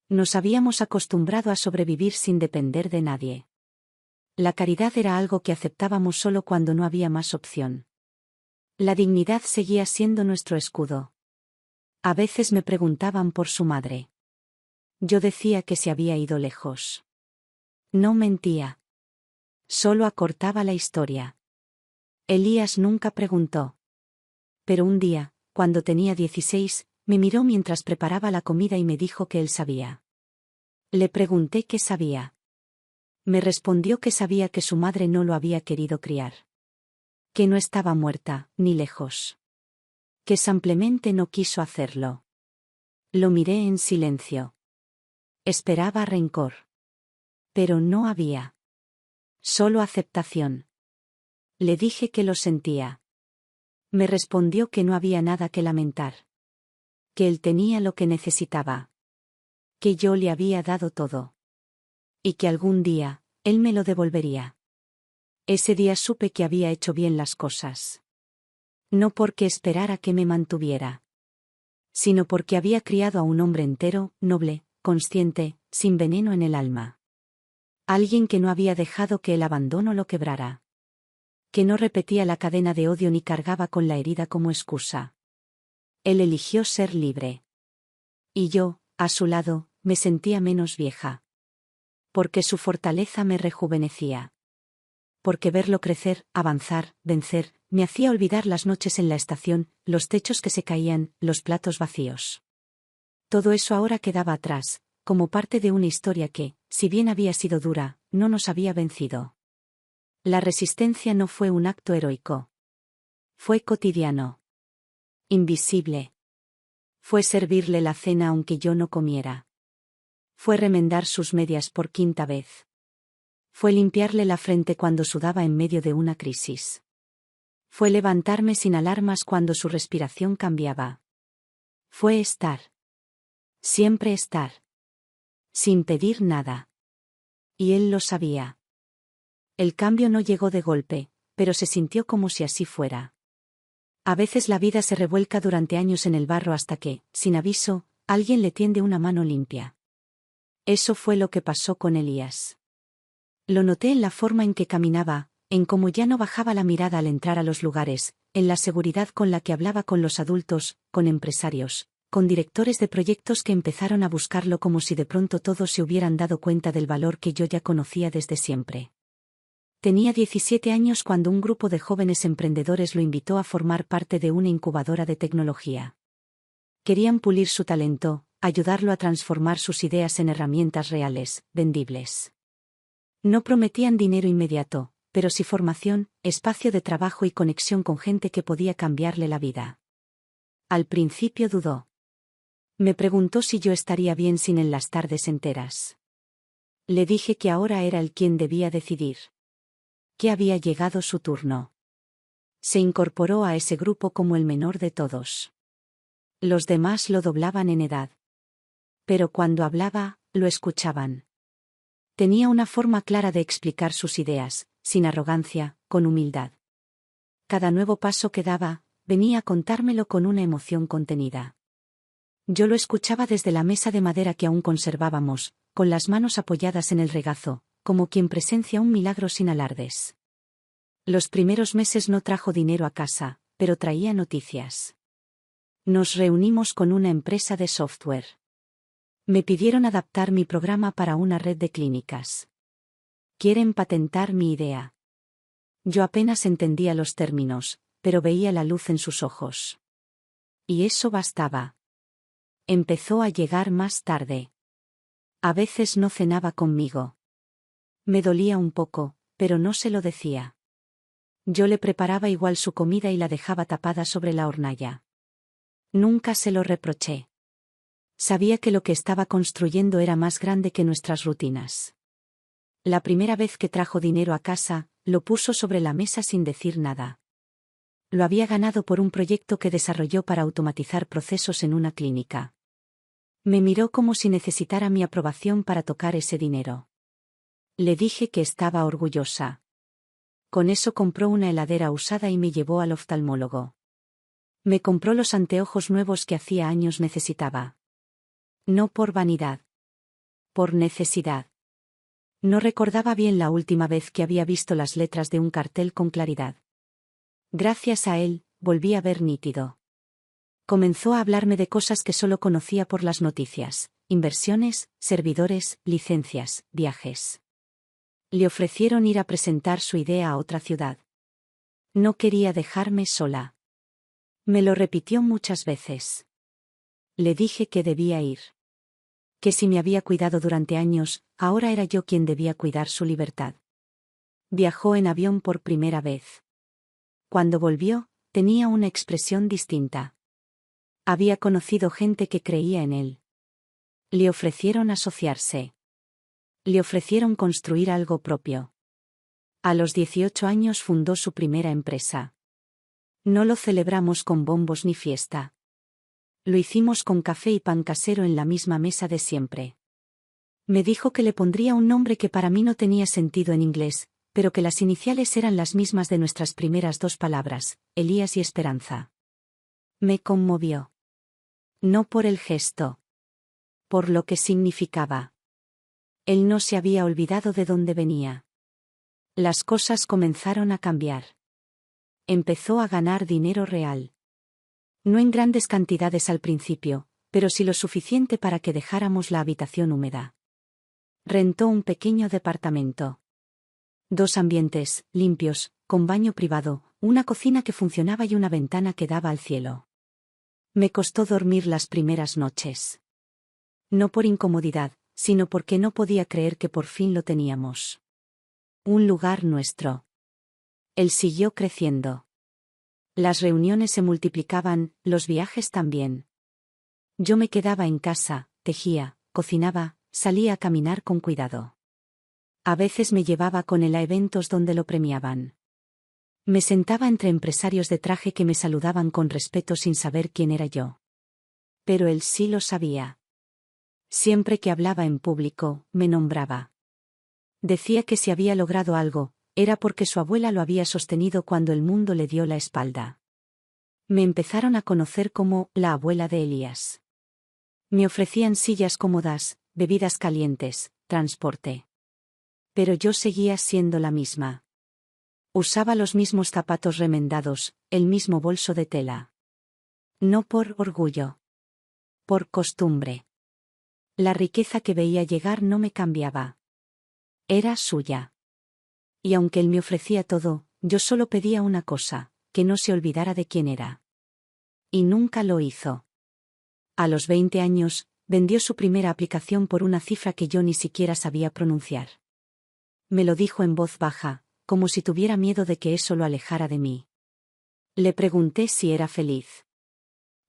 Nos habíamos acostumbrado a sobrevivir sin depender de nadie. La caridad era algo que aceptábamos solo cuando no había más opción. La dignidad seguía siendo nuestro escudo. A veces me preguntaban por su madre. Yo decía que se había ido lejos. No mentía. Solo acortaba la historia. Elías nunca preguntó. Pero un día, cuando tenía 16, me miró mientras preparaba la comida y me dijo que él sabía. Le pregunté qué sabía. Me respondió que sabía que su madre no lo había querido criar. Que no estaba muerta, ni lejos. Que simplemente no quiso hacerlo. Lo miré en silencio. Esperaba rencor. Pero no había. Solo aceptación. Le dije que lo sentía. Me respondió que no había nada que lamentar. Que él tenía lo que necesitaba. Que yo le había dado todo. Y que algún día, él me lo devolvería. Ese día supe que había hecho bien las cosas. No porque esperara que me mantuviera. Sino porque había criado a un hombre entero, noble, consciente, sin veneno en el alma. Alguien que no había dejado que el abandono lo quebrara. Que no repetía la cadena de odio ni cargaba con la herida como excusa. Él eligió ser libre. Y yo, a su lado, me sentía menos vieja. Porque su fortaleza me rejuvenecía. Porque verlo crecer, avanzar, vencer, me hacía olvidar las noches en la estación, los techos que se caían, los platos vacíos. Todo eso ahora quedaba atrás, como parte de una historia que, si bien había sido dura, no nos había vencido. La resistencia no fue un acto heroico. Fue cotidiano. Invisible. Fue servirle la cena aunque yo no comiera. Fue remendar sus medias por quinta vez. Fue limpiarle la frente cuando sudaba en medio de una crisis. Fue levantarme sin alarmas cuando su respiración cambiaba. Fue estar. Siempre estar. Sin pedir nada. Y él lo sabía. El cambio no llegó de golpe, pero se sintió como si así fuera. A veces la vida se revuelca durante años en el barro hasta que, sin aviso, alguien le tiende una mano limpia. Eso fue lo que pasó con Elías. Lo noté en la forma en que caminaba, en cómo ya no bajaba la mirada al entrar a los lugares, en la seguridad con la que hablaba con los adultos, con empresarios, con directores de proyectos que empezaron a buscarlo como si de pronto todos se hubieran dado cuenta del valor que yo ya conocía desde siempre. Tenía 17 años cuando un grupo de jóvenes emprendedores lo invitó a formar parte de una incubadora de tecnología. Querían pulir su talento, ayudarlo a transformar sus ideas en herramientas reales, vendibles. No prometían dinero inmediato, pero sí formación, espacio de trabajo y conexión con gente que podía cambiarle la vida. Al principio dudó. Me preguntó si yo estaría bien sin él las tardes enteras. Le dije que ahora era él quien debía decidir. Que había llegado su turno. Se incorporó a ese grupo como el menor de todos. Los demás lo doblaban en edad. Pero cuando hablaba, lo escuchaban. Tenía una forma clara de explicar sus ideas, sin arrogancia, con humildad. Cada nuevo paso que daba, venía a contármelo con una emoción contenida. Yo lo escuchaba desde la mesa de madera que aún conservábamos, con las manos apoyadas en el regazo, como quien presencia un milagro sin alardes. Los primeros meses no trajo dinero a casa, pero traía noticias. Nos reunimos con una empresa de software. Me pidieron adaptar mi programa para una red de clínicas. Quieren patentar mi idea. Yo apenas entendía los términos, pero veía la luz en sus ojos. Y eso bastaba. Empezó a llegar más tarde. A veces no cenaba conmigo. Me dolía un poco, pero no se lo decía. Yo le preparaba igual su comida y la dejaba tapada sobre la hornalla. Nunca se lo reproché. Sabía que lo que estaba construyendo era más grande que nuestras rutinas. La primera vez que trajo dinero a casa, lo puso sobre la mesa sin decir nada. Lo había ganado por un proyecto que desarrolló para automatizar procesos en una clínica. Me miró como si necesitara mi aprobación para tocar ese dinero. Le dije que estaba orgullosa. Con eso compró una heladera usada y me llevó al oftalmólogo. Me compró los anteojos nuevos que hacía años necesitaba. No por vanidad. Por necesidad. No recordaba bien la última vez que había visto las letras de un cartel con claridad. Gracias a él, volví a ver nítido. Comenzó a hablarme de cosas que solo conocía por las noticias: inversiones, servidores, licencias, viajes. Le ofrecieron ir a presentar su idea a otra ciudad. No quería dejarme sola. Me lo repitió muchas veces. Le dije que debía ir. Que si me había cuidado durante años, ahora era yo quien debía cuidar su libertad. Viajó en avión por primera vez. Cuando volvió, tenía una expresión distinta. Había conocido gente que creía en él. Le ofrecieron asociarse. Le ofrecieron construir algo propio. A los 18 años fundó su primera empresa. No lo celebramos con bombos ni fiesta. Lo hicimos con café y pan casero en la misma mesa de siempre. Me dijo que le pondría un nombre que para mí no tenía sentido en inglés, pero que las iniciales eran las mismas de nuestras primeras dos palabras, Elías y Esperanza. Me conmovió. No por el gesto. Por lo que significaba. Él no se había olvidado de dónde venía. Las cosas comenzaron a cambiar. Empezó a ganar dinero real. No en grandes cantidades al principio, pero sí lo suficiente para que dejáramos la habitación húmeda. Rentó un pequeño departamento. 2 ambientes, limpios, con baño privado, una cocina que funcionaba y una ventana que daba al cielo. Me costó dormir las primeras noches. No por incomodidad, sino porque no podía creer que por fin lo teníamos. Un lugar nuestro. Él siguió creciendo. Las reuniones se multiplicaban, los viajes también. Yo me quedaba en casa, tejía, cocinaba, salía a caminar con cuidado. A veces me llevaba con él a eventos donde lo premiaban. Me sentaba entre empresarios de traje que me saludaban con respeto sin saber quién era yo. Pero él sí lo sabía. Siempre que hablaba en público, me nombraba. Decía que si había logrado algo, era porque su abuela lo había sostenido cuando el mundo le dio la espalda. Me empezaron a conocer como la abuela de Elías. Me ofrecían sillas cómodas, bebidas calientes, transporte. Pero yo seguía siendo la misma. Usaba los mismos zapatos remendados, el mismo bolso de tela. No por orgullo. Por costumbre. La riqueza que veía llegar no me cambiaba. Era suya. Y aunque él me ofrecía todo, yo solo pedía una cosa, que no se olvidara de quién era. Y nunca lo hizo. A los 20 años, vendió su primera aplicación por una cifra que yo ni siquiera sabía pronunciar. Me lo dijo en voz baja, como si tuviera miedo de que eso lo alejara de mí. Le pregunté si era feliz.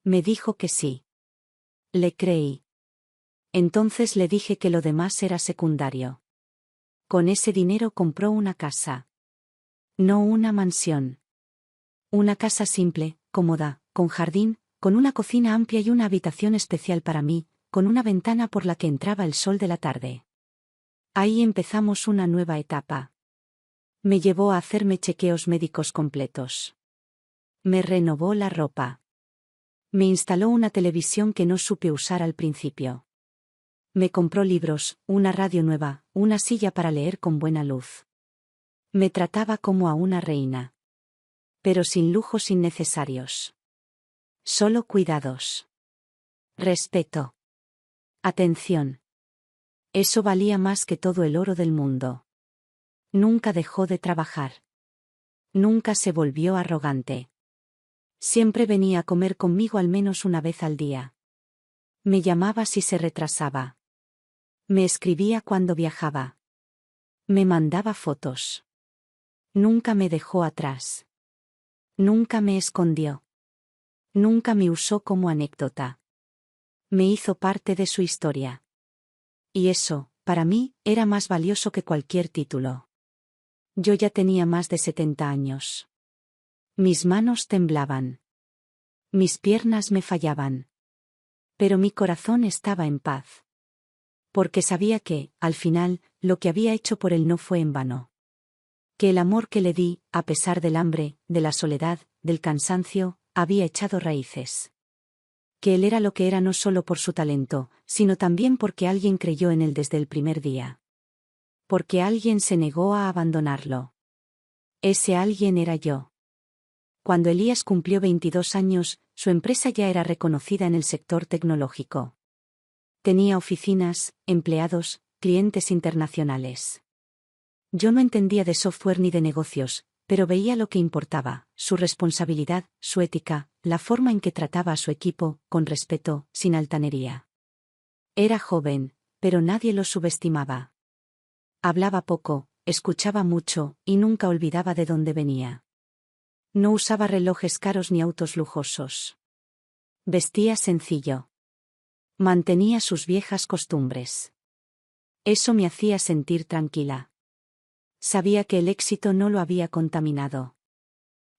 Me dijo que sí. Le creí. Entonces le dije que lo demás era secundario. Con ese dinero compró una casa. No una mansión. Una casa simple, cómoda, con jardín, con una cocina amplia y una habitación especial para mí, con una ventana por la que entraba el sol de la tarde. Ahí empezamos una nueva etapa. Me llevó a hacerme chequeos médicos completos. Me renovó la ropa. Me instaló una televisión que no supe usar al principio. Me compró libros, una radio nueva, una silla para leer con buena luz. Me trataba como a una reina. Pero sin lujos innecesarios. Solo cuidados. Respeto. Atención. Eso valía más que todo el oro del mundo. Nunca dejó de trabajar. Nunca se volvió arrogante. Siempre venía a comer conmigo al menos una vez al día. Me llamaba si se retrasaba. Me escribía cuando viajaba. Me mandaba fotos. Nunca me dejó atrás. Nunca me escondió. Nunca me usó como anécdota. Me hizo parte de su historia. Y eso, para mí, era más valioso que cualquier título. Yo ya tenía más de 70 años. Mis manos temblaban. Mis piernas me fallaban. Pero mi corazón estaba en paz. Porque sabía que, al final, lo que había hecho por él no fue en vano. Que el amor que le di, a pesar del hambre, de la soledad, del cansancio, había echado raíces. Que él era lo que era no solo por su talento, sino también porque alguien creyó en él desde el primer día. Porque alguien se negó a abandonarlo. Ese alguien era yo. Cuando Elías cumplió 22 años, su empresa ya era reconocida en el sector tecnológico. Tenía oficinas, empleados, clientes internacionales. Yo no entendía de software ni de negocios, pero veía lo que importaba, su responsabilidad, su ética, la forma en que trataba a su equipo, con respeto, sin altanería. Era joven, pero nadie lo subestimaba. Hablaba poco, escuchaba mucho, y nunca olvidaba de dónde venía. No usaba relojes caros ni autos lujosos. Vestía sencillo. Mantenía sus viejas costumbres. Eso me hacía sentir tranquila. Sabía que el éxito no lo había contaminado.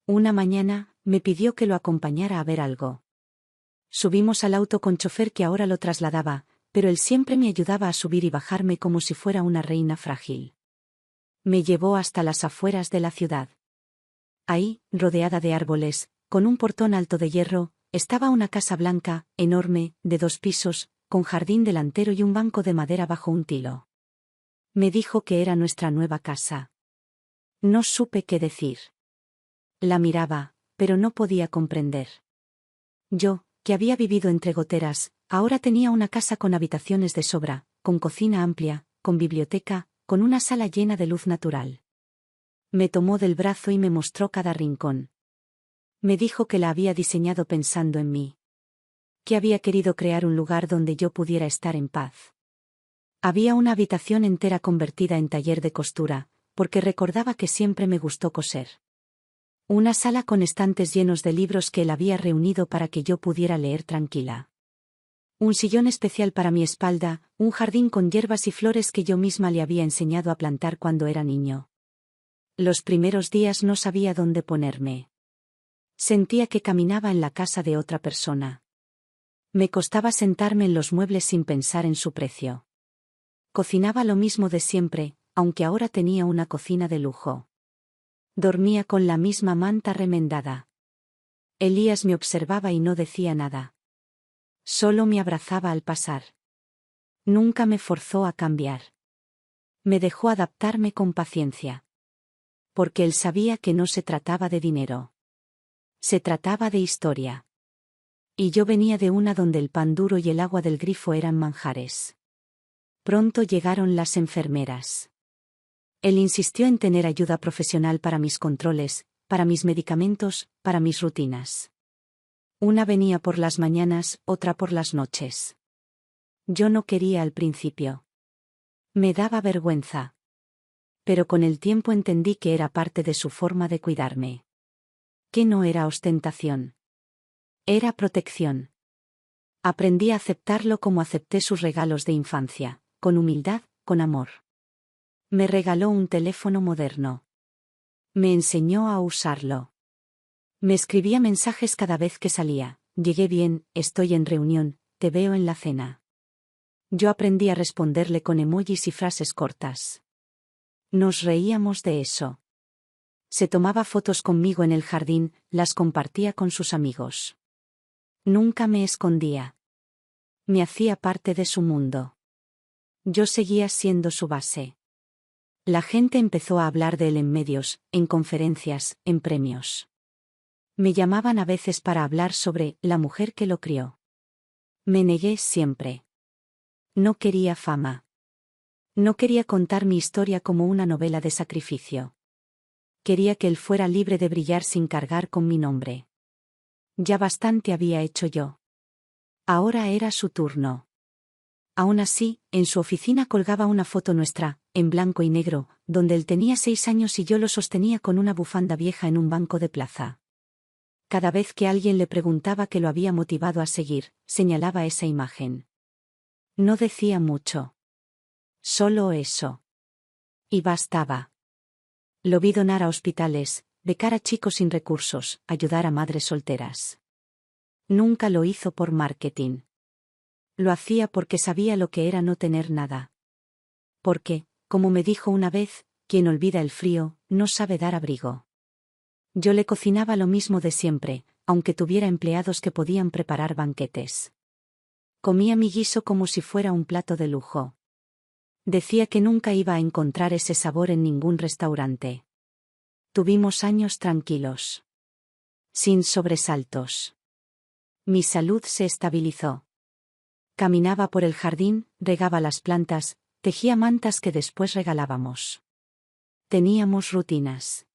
Una mañana, me pidió que lo acompañara a ver algo. Subimos al auto con chofer que ahora lo trasladaba, pero él siempre me ayudaba a subir y bajarme como si fuera una reina frágil. Me llevó hasta las afueras de la ciudad. Ahí, rodeada de árboles, con un portón alto de hierro, estaba una casa blanca, enorme, de 2 pisos, con jardín delantero y un banco de madera bajo un tilo. Me dijo que era nuestra nueva casa. No supe qué decir. La miraba, pero no podía comprender. Yo, que había vivido entre goteras, ahora tenía una casa con habitaciones de sobra, con cocina amplia, con biblioteca, con una sala llena de luz natural. Me tomó del brazo y me mostró cada rincón. Me dijo que la había diseñado pensando en mí. Que había querido crear un lugar donde yo pudiera estar en paz. Había una habitación entera convertida en taller de costura, porque recordaba que siempre me gustó coser. Una sala con estantes llenos de libros que él había reunido para que yo pudiera leer tranquila. Un sillón especial para mi espalda, un jardín con hierbas y flores que yo misma le había enseñado a plantar cuando era niño. Los primeros días no sabía dónde ponerme. Sentía que caminaba en la casa de otra persona. Me costaba sentarme en los muebles sin pensar en su precio. Cocinaba lo mismo de siempre, aunque ahora tenía una cocina de lujo. Dormía con la misma manta remendada. Elías me observaba y no decía nada. Solo me abrazaba al pasar. Nunca me forzó a cambiar. Me dejó adaptarme con paciencia. Porque él sabía que no se trataba de dinero. Se trataba de historia. Y yo venía de una donde el pan duro y el agua del grifo eran manjares. Pronto llegaron las enfermeras. Él insistió en tener ayuda profesional para mis controles, para mis medicamentos, para mis rutinas. Una venía por las mañanas, otra por las noches. Yo no quería al principio. Me daba vergüenza. Pero con el tiempo entendí que era parte de su forma de cuidarme. Que no era ostentación. Era protección. Aprendí a aceptarlo como acepté sus regalos de infancia, con humildad, con amor. Me regaló un teléfono moderno. Me enseñó a usarlo. Me escribía mensajes cada vez que salía: llegué bien, estoy en reunión, te veo en la cena. Yo aprendí a responderle con emojis y frases cortas. Nos reíamos de eso. Se tomaba fotos conmigo en el jardín, las compartía con sus amigos. Nunca me escondía. Me hacía parte de su mundo. Yo seguía siendo su base. La gente empezó a hablar de él en medios, en conferencias, en premios. Me llamaban a veces para hablar sobre la mujer que lo crió. Me negué siempre. No quería fama. No quería contar mi historia como una novela de sacrificio. Quería que él fuera libre de brillar sin cargar con mi nombre. Ya bastante había hecho yo. Ahora era su turno. Aún así, en su oficina colgaba una foto nuestra, en blanco y negro, donde él tenía 6 años y yo lo sostenía con una bufanda vieja en un banco de plaza. Cada vez que alguien le preguntaba qué lo había motivado a seguir, señalaba esa imagen. No decía mucho. Solo eso. Y bastaba. Lo vi donar a hospitales, becar a chicos sin recursos, ayudar a madres solteras. Nunca lo hizo por marketing. Lo hacía porque sabía lo que era no tener nada. Porque, como me dijo una vez, quien olvida el frío, no sabe dar abrigo. Yo le cocinaba lo mismo de siempre, aunque tuviera empleados que podían preparar banquetes. Comía mi guiso como si fuera un plato de lujo. Decía que nunca iba a encontrar ese sabor en ningún restaurante. Tuvimos años tranquilos. Sin sobresaltos. Mi salud se estabilizó. Caminaba por el jardín, regaba las plantas, tejía mantas que después regalábamos. Teníamos rutinas.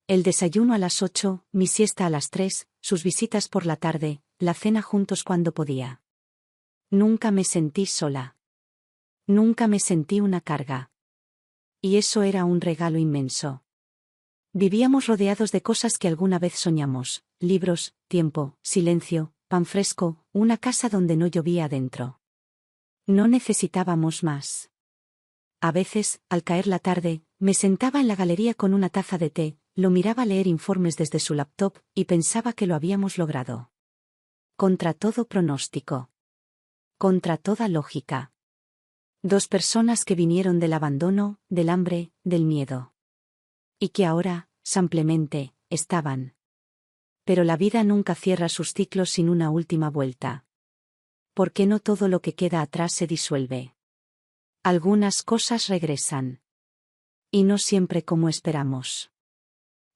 El desayuno a las 8, mi siesta a las 3, sus visitas por la tarde, la cena juntos cuando podía. Nunca me sentí sola. Nunca me sentí una carga. Y eso era un regalo inmenso. Vivíamos rodeados de cosas que alguna vez soñamos: libros, tiempo, silencio, pan fresco, una casa donde no llovía adentro. No necesitábamos más. A veces, al caer la tarde, me sentaba en la galería con una taza de té, lo miraba leer informes desde su laptop, y pensaba que lo habíamos logrado. Contra todo pronóstico. Contra toda lógica. 2 personas que vinieron del abandono, del hambre, del miedo. Y que ahora, simplemente, estaban. Pero la vida nunca cierra sus ciclos sin una última vuelta. ¿Por qué no todo lo que queda atrás se disuelve? Algunas cosas regresan. Y no siempre como esperamos.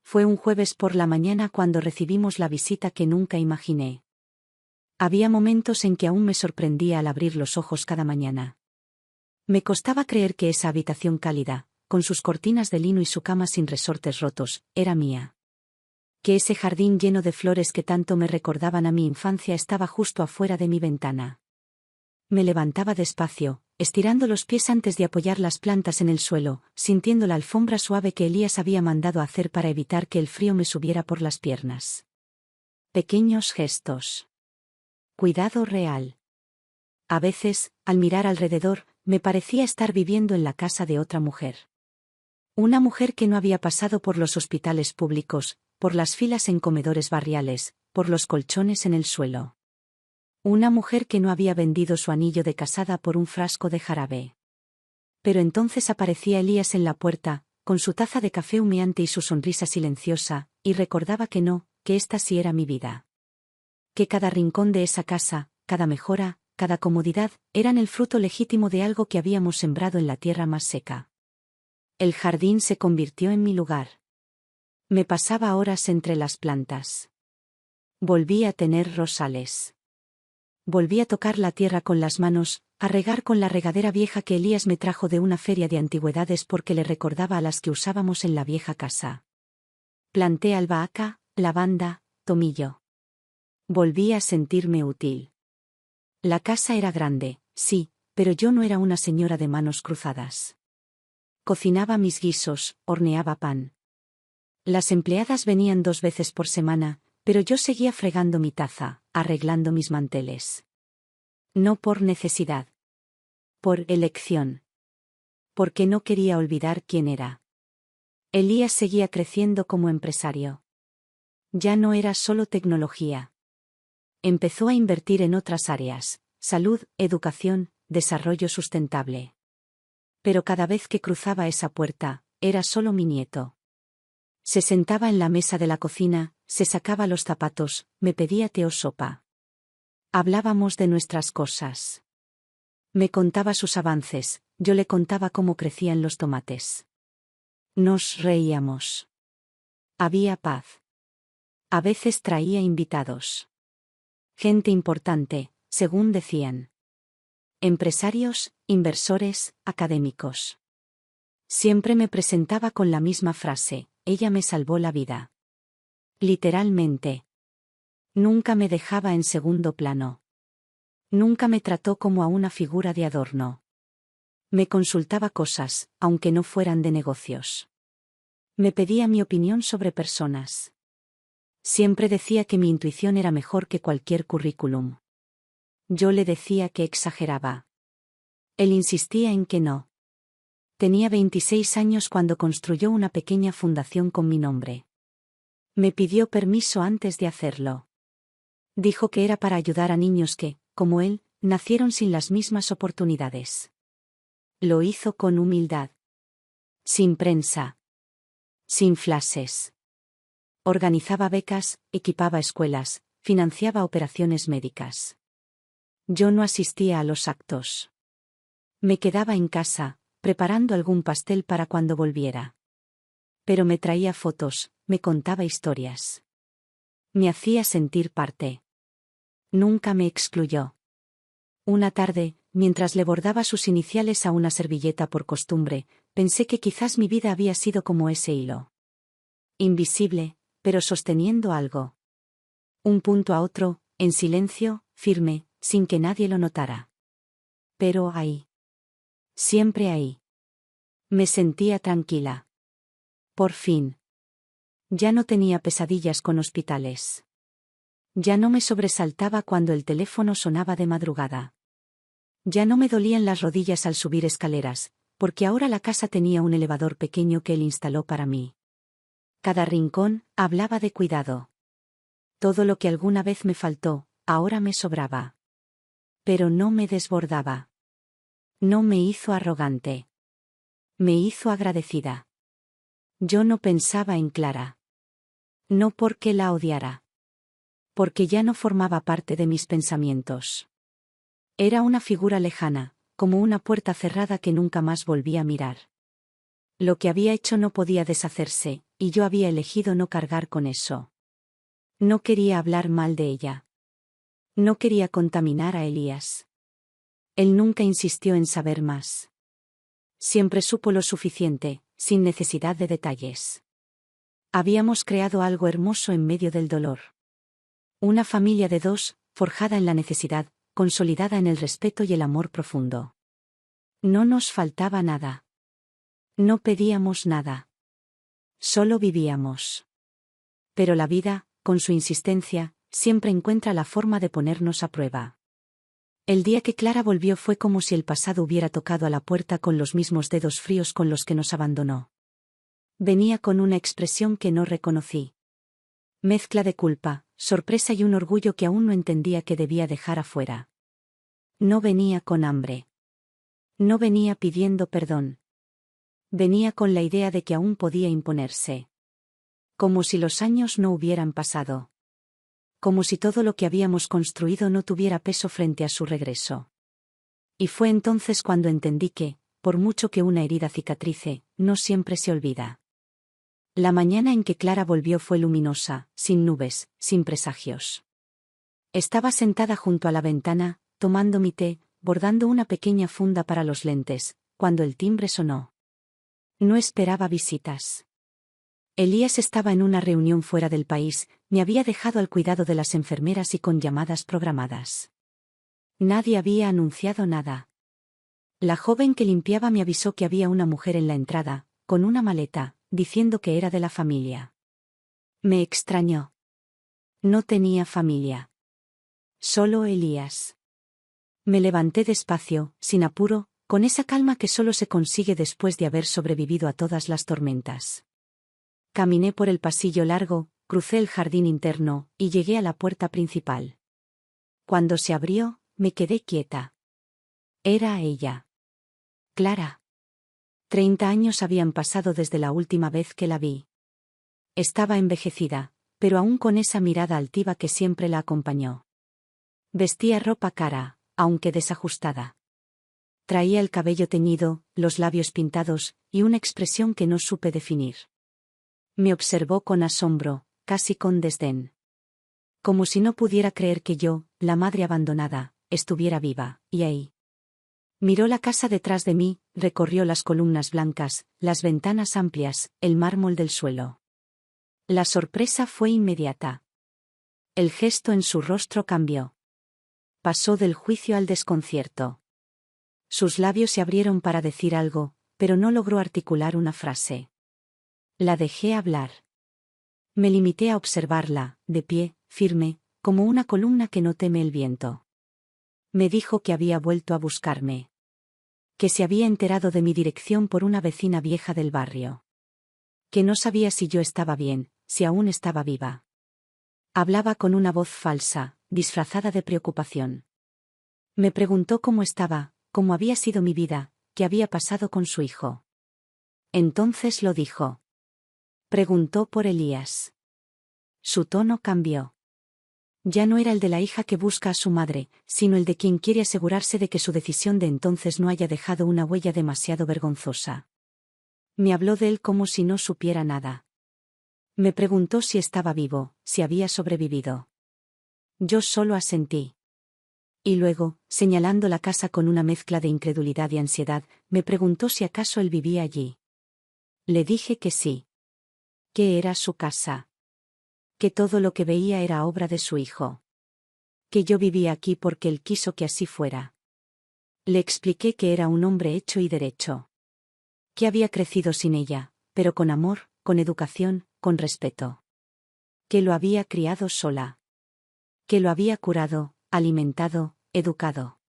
Fue un jueves por la mañana cuando recibimos la visita que nunca imaginé. Había momentos en que aún me sorprendía al abrir los ojos cada mañana. Me costaba creer que esa habitación cálida, con sus cortinas de lino y su cama sin resortes rotos, era mía. Que ese jardín lleno de flores que tanto me recordaban a mi infancia estaba justo afuera de mi ventana. Me levantaba despacio, estirando los pies antes de apoyar las plantas en el suelo, sintiendo la alfombra suave que Elías había mandado hacer para evitar que el frío me subiera por las piernas. Pequeños gestos. Cuidado real. A veces, al mirar alrededor, me parecía estar viviendo en la casa de otra mujer. Una mujer que no había pasado por los hospitales públicos, por las filas en comedores barriales, por los colchones en el suelo. Una mujer que no había vendido su anillo de casada por un frasco de jarabe. Pero entonces aparecía Elías en la puerta, con su taza de café humeante y su sonrisa silenciosa, y recordaba que no, que esta sí era mi vida. Que cada rincón de esa casa, cada mejora, cada comodidad, eran el fruto legítimo de algo que habíamos sembrado en la tierra más seca. El jardín se convirtió en mi lugar. Me pasaba horas entre las plantas. Volví a tener rosales. Volví a tocar la tierra con las manos, a regar con la regadera vieja que Elías me trajo de una feria de antigüedades porque le recordaba a las que usábamos en la vieja casa. Planté albahaca, lavanda, tomillo. Volví a sentirme útil. La casa era grande, sí, pero yo no era una señora de manos cruzadas. Cocinaba mis guisos, horneaba pan. Las empleadas venían 2 veces por semana, pero yo seguía fregando mi taza, arreglando mis manteles. No por necesidad. Por elección. Porque no quería olvidar quién era. Elías seguía creciendo como empresario. Ya no era solo tecnología. Empezó a invertir en otras áreas: salud, educación, desarrollo sustentable. Pero cada vez que cruzaba esa puerta, era solo mi nieto. Se sentaba en la mesa de la cocina, se sacaba los zapatos, me pedía té o sopa. Hablábamos de nuestras cosas. Me contaba sus avances, yo le contaba cómo crecían los tomates. Nos reíamos. Había paz. A veces traía invitados. Gente importante, según decían. Empresarios, inversores, académicos. Siempre me presentaba con la misma frase: ella me salvó la vida. Literalmente. Nunca me dejaba en segundo plano. Nunca me trató como a una figura de adorno. Me consultaba cosas, aunque no fueran de negocios. Me pedía mi opinión sobre personas. Siempre decía que mi intuición era mejor que cualquier currículum. Yo le decía que exageraba. Él insistía en que no. Tenía 26 años cuando construyó una pequeña fundación con mi nombre. Me pidió permiso antes de hacerlo. Dijo que era para ayudar a niños que, como él, nacieron sin las mismas oportunidades. Lo hizo con humildad. Sin prensa. Sin flashes. Organizaba becas, equipaba escuelas, financiaba operaciones médicas. Yo no asistía a los actos. Me quedaba en casa, preparando algún pastel para cuando volviera. Pero me traía fotos, me contaba historias. Me hacía sentir parte. Nunca me excluyó. Una tarde, mientras le bordaba sus iniciales a una servilleta por costumbre, pensé que quizás mi vida había sido como ese hilo. Invisible, pero sosteniendo algo. Un punto a otro, en silencio, firme, sin que nadie lo notara. Pero ahí. Siempre ahí. Me sentía tranquila. Por fin. Ya no tenía pesadillas con hospitales. Ya no me sobresaltaba cuando el teléfono sonaba de madrugada. Ya no me dolían las rodillas al subir escaleras, porque ahora la casa tenía un elevador pequeño que él instaló para mí. Cada rincón hablaba de cuidado. Todo lo que alguna vez me faltó, ahora me sobraba. Pero no me desbordaba. No me hizo arrogante. Me hizo agradecida. Yo no pensaba en Clara. No porque la odiara. Porque ya no formaba parte de mis pensamientos. Era una figura lejana, como una puerta cerrada que nunca más volví a mirar. Lo que había hecho no podía deshacerse, y yo había elegido no cargar con eso. No quería hablar mal de ella. No quería contaminar a Elías. Él nunca insistió en saber más. Siempre supo lo suficiente, sin necesidad de detalles. Habíamos creado algo hermoso en medio del dolor. Una familia de dos, forjada en la necesidad, consolidada en el respeto y el amor profundo. No nos faltaba nada. No pedíamos nada. Solo vivíamos. Pero la vida, con su insistencia, siempre encuentra la forma de ponernos a prueba. El día que Clara volvió fue como si el pasado hubiera tocado a la puerta con los mismos dedos fríos con los que nos abandonó. Venía con una expresión que no reconocí. Mezcla de culpa, sorpresa y un orgullo que aún no entendía que debía dejar afuera. No venía con hambre. No venía pidiendo perdón. Venía con la idea de que aún podía imponerse. Como si los años no hubieran pasado. Como si todo lo que habíamos construido no tuviera peso frente a su regreso. Y fue entonces cuando entendí que, por mucho que una herida cicatrice, no siempre se olvida. La mañana en que Clara volvió fue luminosa, sin nubes, sin presagios. Estaba sentada junto a la ventana, tomando mi té, bordando una pequeña funda para los lentes, cuando el timbre sonó. No esperaba visitas. Elías estaba en una reunión fuera del país, me había dejado al cuidado de las enfermeras y con llamadas programadas. Nadie había anunciado nada. La joven que limpiaba me avisó que había una mujer en la entrada, con una maleta, diciendo que era de la familia. Me extrañó. No tenía familia. Solo Elías. Me levanté despacio, sin apuro, con esa calma que solo se consigue después de haber sobrevivido a todas las tormentas. Caminé por el pasillo largo, crucé el jardín interno, y llegué a la puerta principal. Cuando se abrió, me quedé quieta. Era ella. Clara. 30 años habían pasado desde la última vez que la vi. Estaba envejecida, pero aún con esa mirada altiva que siempre la acompañó. Vestía ropa cara, aunque desajustada. Traía el cabello teñido, los labios pintados, y una expresión que no supe definir. Me observó con asombro, casi con desdén. Como si no pudiera creer que yo, la madre abandonada, estuviera viva, y ahí. Miró la casa detrás de mí, recorrió las columnas blancas, las ventanas amplias, el mármol del suelo. La sorpresa fue inmediata. El gesto en su rostro cambió. Pasó del juicio al desconcierto. Sus labios se abrieron para decir algo, pero no logró articular una frase. La dejé hablar. Me limité a observarla, de pie, firme, como una columna que no teme el viento. Me dijo que había vuelto a buscarme. Que se había enterado de mi dirección por una vecina vieja del barrio. Que no sabía si yo estaba bien, si aún estaba viva. Hablaba con una voz falsa, disfrazada de preocupación. Me preguntó cómo estaba, cómo había sido mi vida, qué había pasado con su hijo. Entonces lo dijo. Preguntó por Elías. Su tono cambió. Ya no era el de la hija que busca a su madre, sino el de quien quiere asegurarse de que su decisión de entonces no haya dejado una huella demasiado vergonzosa. Me habló de él como si no supiera nada. Me preguntó si estaba vivo, si había sobrevivido. Yo solo asentí. Y luego, señalando la casa con una mezcla de incredulidad y ansiedad, me preguntó si acaso él vivía allí. Le dije que sí. Que era su casa. Que todo lo que veía era obra de su hijo. Que yo vivía aquí porque él quiso que así fuera. Le expliqué que era un hombre hecho y derecho. Que había crecido sin ella, pero con amor, con educación, con respeto. Que lo había criado sola. Que lo había curado, alimentado, educado.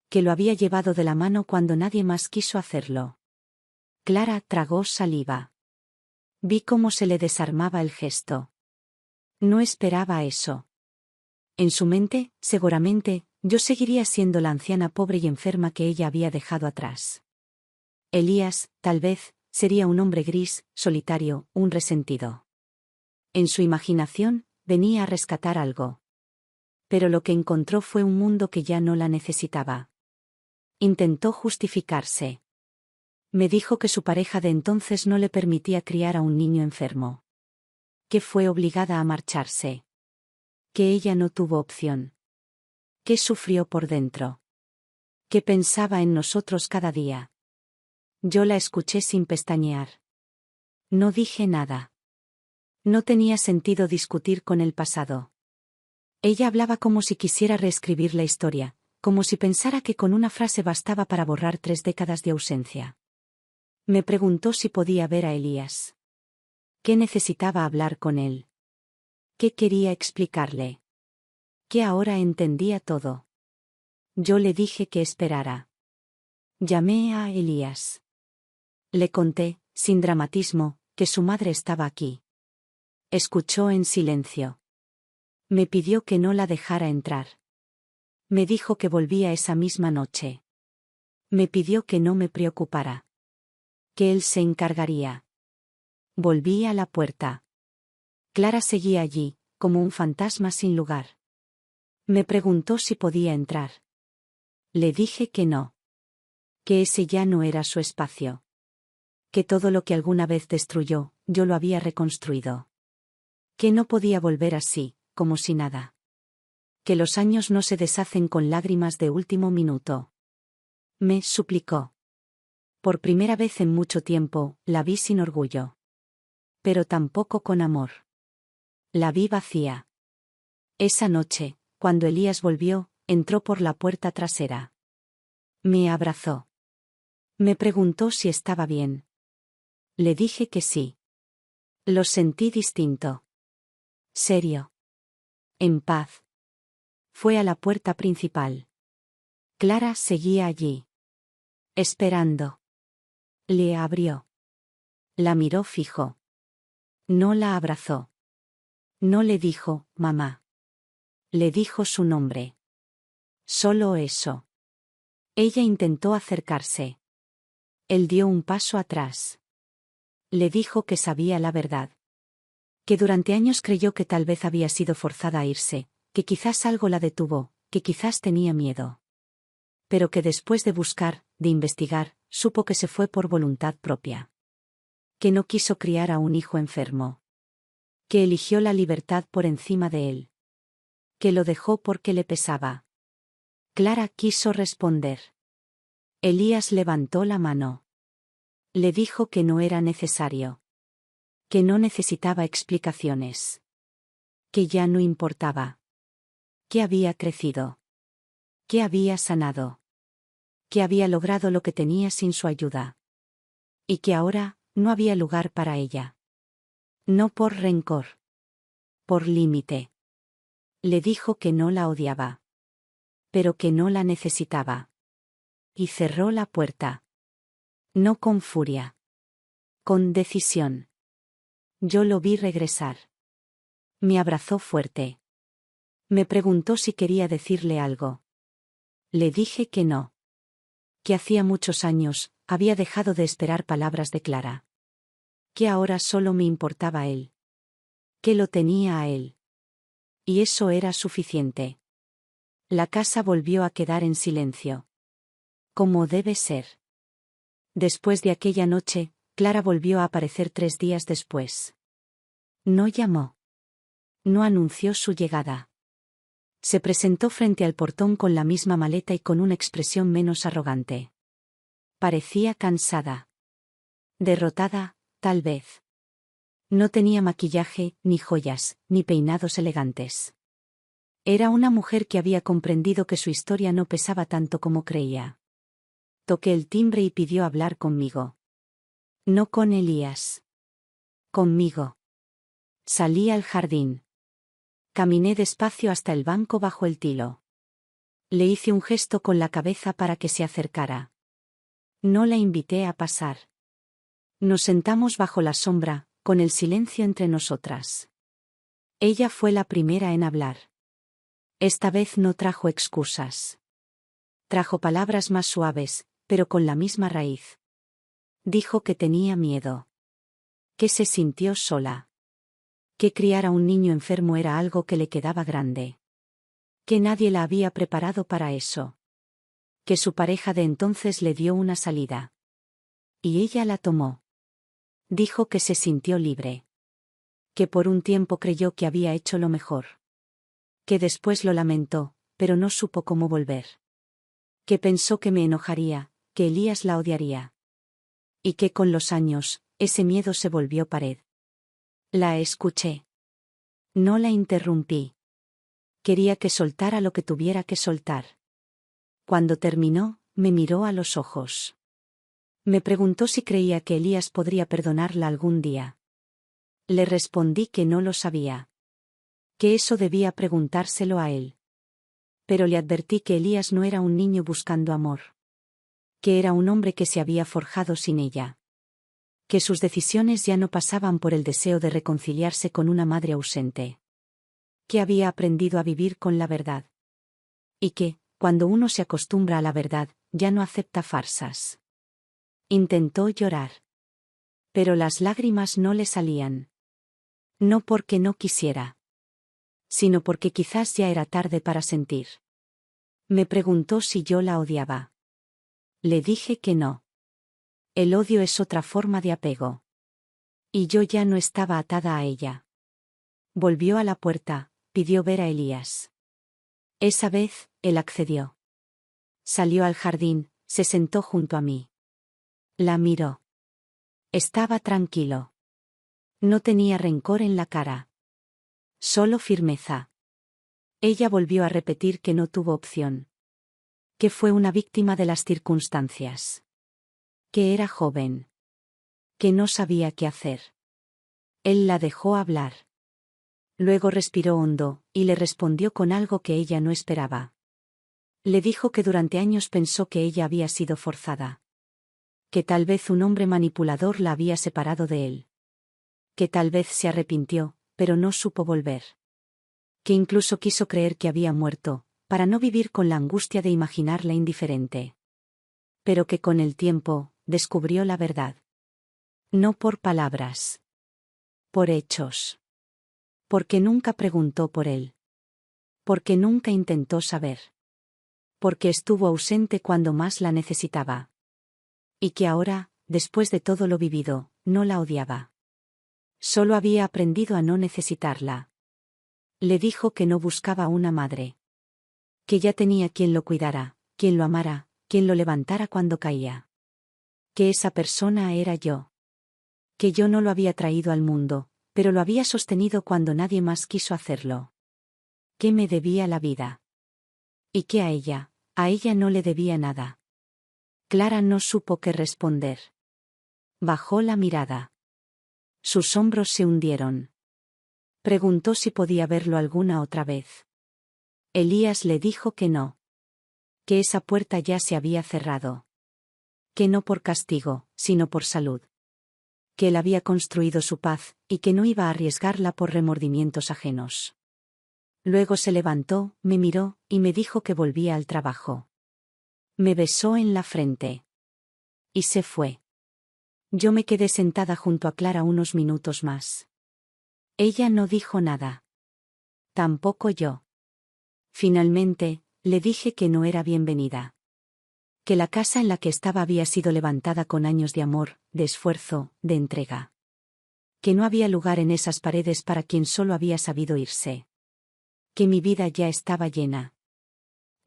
Que lo había llevado de la mano cuando nadie más quiso hacerlo. Clara tragó saliva. Vi cómo se le desarmaba el gesto. No esperaba eso. En su mente, seguramente, yo seguiría siendo la anciana pobre y enferma que ella había dejado atrás. Elías, tal vez, sería un hombre gris, solitario, un resentido. En su imaginación, venía a rescatar algo. Pero lo que encontró fue un mundo que ya no la necesitaba. Intentó justificarse. Me dijo que su pareja de entonces no le permitía criar a un niño enfermo. Que fue obligada a marcharse. Que ella no tuvo opción. Que sufrió por dentro. Que pensaba en nosotros cada día. Yo la escuché sin pestañear. No dije nada. No tenía sentido discutir con el pasado. Ella hablaba como si quisiera reescribir la historia, como si pensara que con una frase bastaba para borrar 3 décadas de ausencia. Me preguntó si podía ver a Elías. ¿Qué necesitaba hablar con él? ¿Qué quería explicarle? Que ahora entendía todo. Yo le dije que esperara. Llamé a Elías. Le conté, sin dramatismo, que su madre estaba aquí. Escuchó en silencio. Me pidió que no la dejara entrar. Me dijo que volvía esa misma noche. Me pidió que no me preocupara. Que él se encargaría. Volví a la puerta. Clara seguía allí, como un fantasma sin lugar. Me preguntó si podía entrar. Le dije que no. Que ese ya no era su espacio. Que todo lo que alguna vez destruyó, yo lo había reconstruido. Que no podía volver así, como si nada. Que los años no se deshacen con lágrimas de último minuto. Me suplicó. Por primera vez en mucho tiempo, la vi sin orgullo. Pero tampoco con amor. La vi vacía. Esa noche, cuando Elías volvió, entró por la puerta trasera. Me abrazó. Me preguntó si estaba bien. Le dije que sí. Lo sentí distinto. Serio. En paz. Fue a la puerta principal. Clara seguía allí. Esperando. Le abrió. La miró fijo. No la abrazó. No le dijo, mamá. Le dijo su nombre. Solo eso. Ella intentó acercarse. Él dio un paso atrás. Le dijo que sabía la verdad. Que durante años creyó que tal vez había sido forzada a irse, que quizás algo la detuvo, que quizás tenía miedo. Pero que después de buscar, de investigar, supo que se fue por voluntad propia. Que no quiso criar a un hijo enfermo. Que eligió la libertad por encima de él. Que lo dejó porque le pesaba. Clara quiso responder. Elías levantó la mano. Le dijo que no era necesario. Que no necesitaba explicaciones. Que ya no importaba. Que había crecido. Que había sanado. que había logrado lo que tenía sin su ayuda. Y que ahora, no había lugar para ella. No por rencor. Por límite. Le dijo que no la odiaba. Pero que no la necesitaba. Y cerró la puerta. No con furia. Con decisión. Yo lo vi regresar. Me abrazó fuerte. Me preguntó si quería decirle algo. Le dije que no. Que hacía muchos años, había dejado de esperar palabras de Clara. Que ahora solo me importaba él. Que lo tenía a él. Y eso era suficiente. La casa volvió a quedar en silencio. Como debe ser. Después de aquella noche, Clara volvió a aparecer 3 días después. No llamó. No anunció su llegada. Se presentó frente al portón con la misma maleta y con una expresión menos arrogante. Parecía cansada. Derrotada, tal vez. No tenía maquillaje, ni joyas, ni peinados elegantes. Era una mujer que había comprendido que su historia no pesaba tanto como creía. Toqué el timbre y pidió hablar conmigo. No con Elías. Conmigo. Salí al jardín. Caminé despacio hasta el banco bajo el tilo. Le hice un gesto con la cabeza para que se acercara. No la invité a pasar. Nos sentamos bajo la sombra, con el silencio entre nosotras. Ella fue la primera en hablar. Esta vez no trajo excusas. Trajo palabras más suaves, pero con la misma raíz. Dijo que tenía miedo. Que se sintió sola. Que criar a un niño enfermo era algo que le quedaba grande. Que nadie la había preparado para eso. Que su pareja de entonces le dio una salida. Y ella la tomó. Dijo que se sintió libre. Que por un tiempo creyó que había hecho lo mejor. Que después lo lamentó, pero no supo cómo volver. Que pensó que me enojaría, que Elías la odiaría. Y que con los años, ese miedo se volvió pared. La escuché. No la interrumpí. Quería que soltara lo que tuviera que soltar. Cuando terminó, me miró a los ojos. Me preguntó si creía que Elías podría perdonarla algún día. Le respondí que no lo sabía. Que eso debía preguntárselo a él. Pero le advertí que Elías no era un niño buscando amor. Que era un hombre que se había forjado sin ella. Que sus decisiones ya no pasaban por el deseo de reconciliarse con una madre ausente. Que había aprendido a vivir con la verdad. Y que, cuando uno se acostumbra a la verdad, ya no acepta farsas. Intentó llorar. Pero las lágrimas no le salían. No porque no quisiera. Sino porque quizás ya era tarde para sentir. Me preguntó si yo la odiaba. Le dije que no. El odio es otra forma de apego. Y yo ya no estaba atada a ella. Volvió a la puerta, pidió ver a Elías. Esa vez, él accedió. Salió al jardín, se sentó junto a mí. La miró. Estaba tranquilo. No tenía rencor en la cara. Solo firmeza. Ella volvió a repetir que no tuvo opción. Que fue una víctima de las circunstancias. Que era joven. Que no sabía qué hacer. Él la dejó hablar. Luego respiró hondo, y le respondió con algo que ella no esperaba. Le dijo que durante años pensó que ella había sido forzada. Que tal vez un hombre manipulador la había separado de él. Que tal vez se arrepintió, pero no supo volver. Que incluso quiso creer que había muerto, para no vivir con la angustia de imaginarla indiferente. Pero que con el tiempo, descubrió la verdad. No por palabras. Por hechos. Porque nunca preguntó por él. Porque nunca intentó saber. Porque estuvo ausente cuando más la necesitaba. Y que ahora, después de todo lo vivido, no la odiaba. Solo había aprendido a no necesitarla. Le dijo que no buscaba una madre. Que ya tenía quien lo cuidara, quien lo amara, quien lo levantara cuando caía. Que esa persona era yo. Que yo no lo había traído al mundo, pero lo había sostenido cuando nadie más quiso hacerlo. Que me debía la vida. Y que a ella no le debía nada. Clara no supo qué responder. Bajó la mirada. Sus hombros se hundieron. Preguntó si podía verlo alguna otra vez. Elías le dijo que no. Que esa puerta ya se había cerrado. Que no por castigo, sino por salud. Que él había construido su paz, y que no iba a arriesgarla por remordimientos ajenos. Luego se levantó, me miró, y me dijo que volvía al trabajo. Me besó en la frente. Y se fue. Yo me quedé sentada junto a Clara unos minutos más. Ella no dijo nada. Tampoco yo. Finalmente, le dije que no era bienvenida. Que la casa en la que estaba había sido levantada con años de amor, de esfuerzo, de entrega. Que no había lugar en esas paredes para quien solo había sabido irse. Que mi vida ya estaba llena.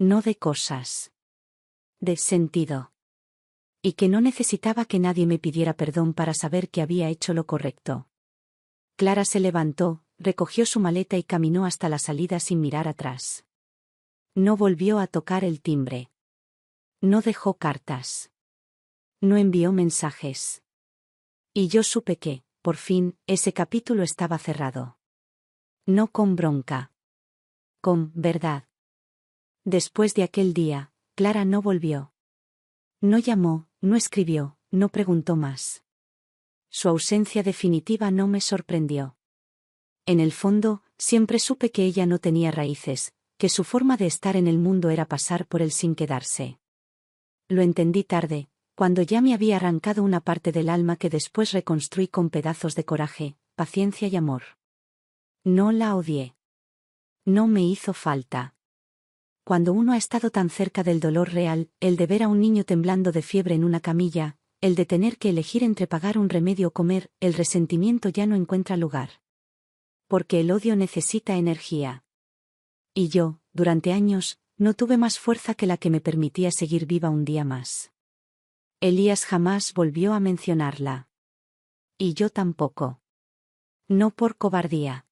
No de cosas. De sentido. Y que no necesitaba que nadie me pidiera perdón para saber que había hecho lo correcto. Clara se levantó, recogió su maleta y caminó hasta la salida sin mirar atrás. No volvió a tocar el timbre. No dejó cartas. No envió mensajes. Y yo supe que, por fin, ese capítulo estaba cerrado. No con bronca. Con verdad. Después de aquel día, Clara no volvió. No llamó, no escribió, no preguntó más. Su ausencia definitiva no me sorprendió. En el fondo, siempre supe que ella no tenía raíces, que su forma de estar en el mundo era pasar por él sin quedarse. Lo entendí tarde, cuando ya me había arrancado una parte del alma que después reconstruí con pedazos de coraje, paciencia y amor. No la odié. No me hizo falta. Cuando uno ha estado tan cerca del dolor real, el de ver a un niño temblando de fiebre en una camilla, el de tener que elegir entre pagar un remedio o comer, el resentimiento ya no encuentra lugar. Porque el odio necesita energía. Y yo, durante años, no tuve más fuerza que la que me permitía seguir viva un día más. Elías jamás volvió a mencionarla. Y yo tampoco. No por cobardía.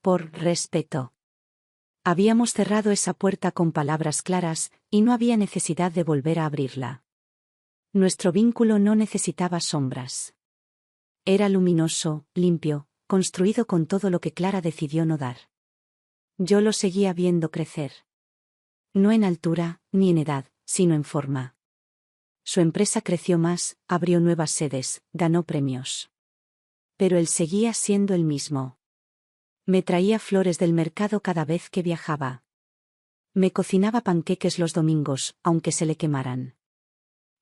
Por respeto. Habíamos cerrado esa puerta con palabras claras, y no había necesidad de volver a abrirla. Nuestro vínculo no necesitaba sombras. Era luminoso, limpio, construido con todo lo que Clara decidió no dar. Yo lo seguía viendo crecer. No en altura, ni en edad, sino en forma. Su empresa creció más, abrió nuevas sedes, ganó premios. Pero él seguía siendo el mismo. Me traía flores del mercado cada vez que viajaba. Me cocinaba panqueques los domingos, aunque se le quemaran.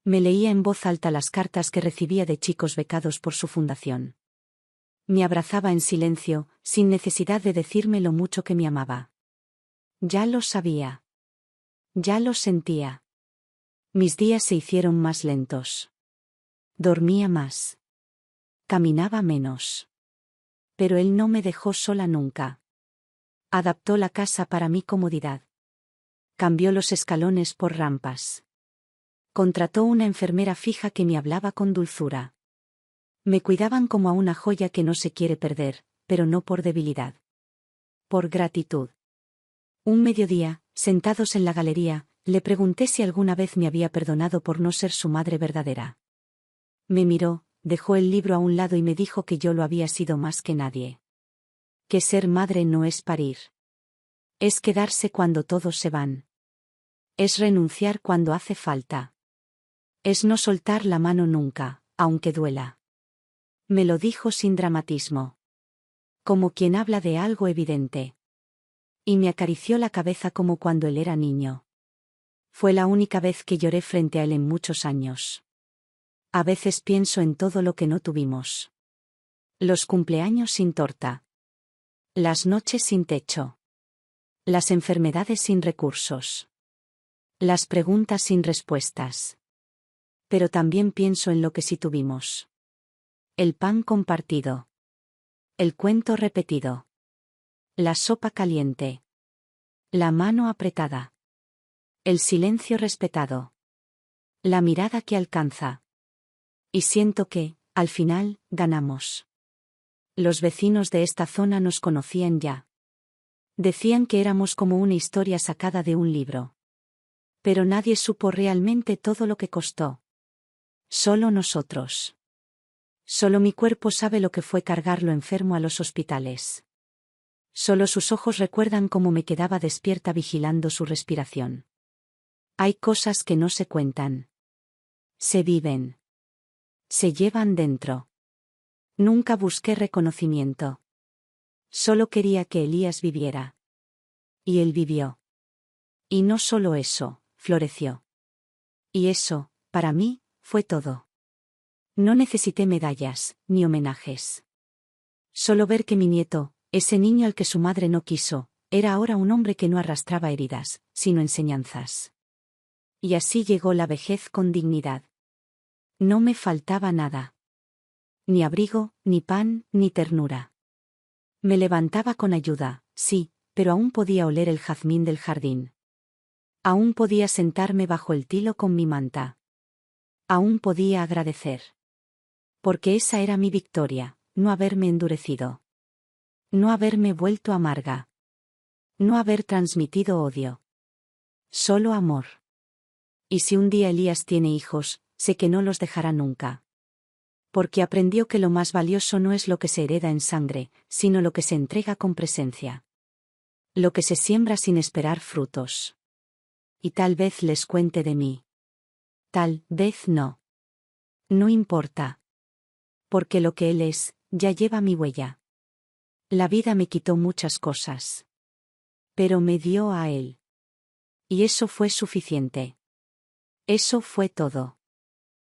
Me leía en voz alta las cartas que recibía de chicos becados por su fundación. Me abrazaba en silencio, sin necesidad de decirme lo mucho que me amaba. Ya lo sabía. Ya lo sentía. Mis días se hicieron más lentos. Dormía más. Caminaba menos. Pero él no me dejó sola nunca. Adaptó la casa para mi comodidad. Cambió los escalones por rampas. Contrató una enfermera fija que me hablaba con dulzura. Me cuidaban como a una joya que no se quiere perder, pero no por debilidad. Por gratitud. Un mediodía, sentados en la galería, le pregunté si alguna vez me había perdonado por no ser su madre verdadera. Me miró, dejó el libro a un lado y me dijo que yo lo había sido más que nadie. Que ser madre no es parir. Es quedarse cuando todos se van. Es renunciar cuando hace falta. Es no soltar la mano nunca, aunque duela. Me lo dijo sin dramatismo. Como quien habla de algo evidente. Y me acarició la cabeza como cuando él era niño. Fue la única vez que lloré frente a él en muchos años. A veces pienso en todo lo que no tuvimos. Los cumpleaños sin torta. Las noches sin techo. Las enfermedades sin recursos. Las preguntas sin respuestas. Pero también pienso en lo que sí tuvimos. El pan compartido. El cuento repetido. La sopa caliente. La mano apretada. El silencio respetado. La mirada que alcanza. Y siento que, al final, ganamos. Los vecinos de esta zona nos conocían ya. Decían que éramos como una historia sacada de un libro. Pero nadie supo realmente todo lo que costó. Solo nosotros. Solo mi cuerpo sabe lo que fue cargarlo enfermo a los hospitales. Solo sus ojos recuerdan cómo me quedaba despierta vigilando su respiración. Hay cosas que no se cuentan. Se viven. Se llevan dentro. Nunca busqué reconocimiento. Solo quería que Elías viviera. Y él vivió. Y no solo eso, floreció. Y eso, para mí, fue todo. No necesité medallas, ni homenajes. Solo ver que mi nieto, ese niño al que su madre no quiso, era ahora un hombre que no arrastraba heridas, sino enseñanzas. Y así llegó la vejez con dignidad. No me faltaba nada. Ni abrigo, ni pan, ni ternura. Me levantaba con ayuda, sí, pero aún podía oler el jazmín del jardín. Aún podía sentarme bajo el tilo con mi manta. Aún podía agradecer. Porque esa era mi victoria, no haberme endurecido. No haberme vuelto amarga. No haber transmitido odio. Solo amor. Y si un día Elías tiene hijos, sé que no los dejará nunca. Porque aprendió que lo más valioso no es lo que se hereda en sangre, sino lo que se entrega con presencia. Lo que se siembra sin esperar frutos. Y tal vez les cuente de mí. Tal vez no. No importa. Porque lo que él es, ya lleva mi huella. La vida me quitó muchas cosas. Pero me dio a él. Y eso fue suficiente. Eso fue todo.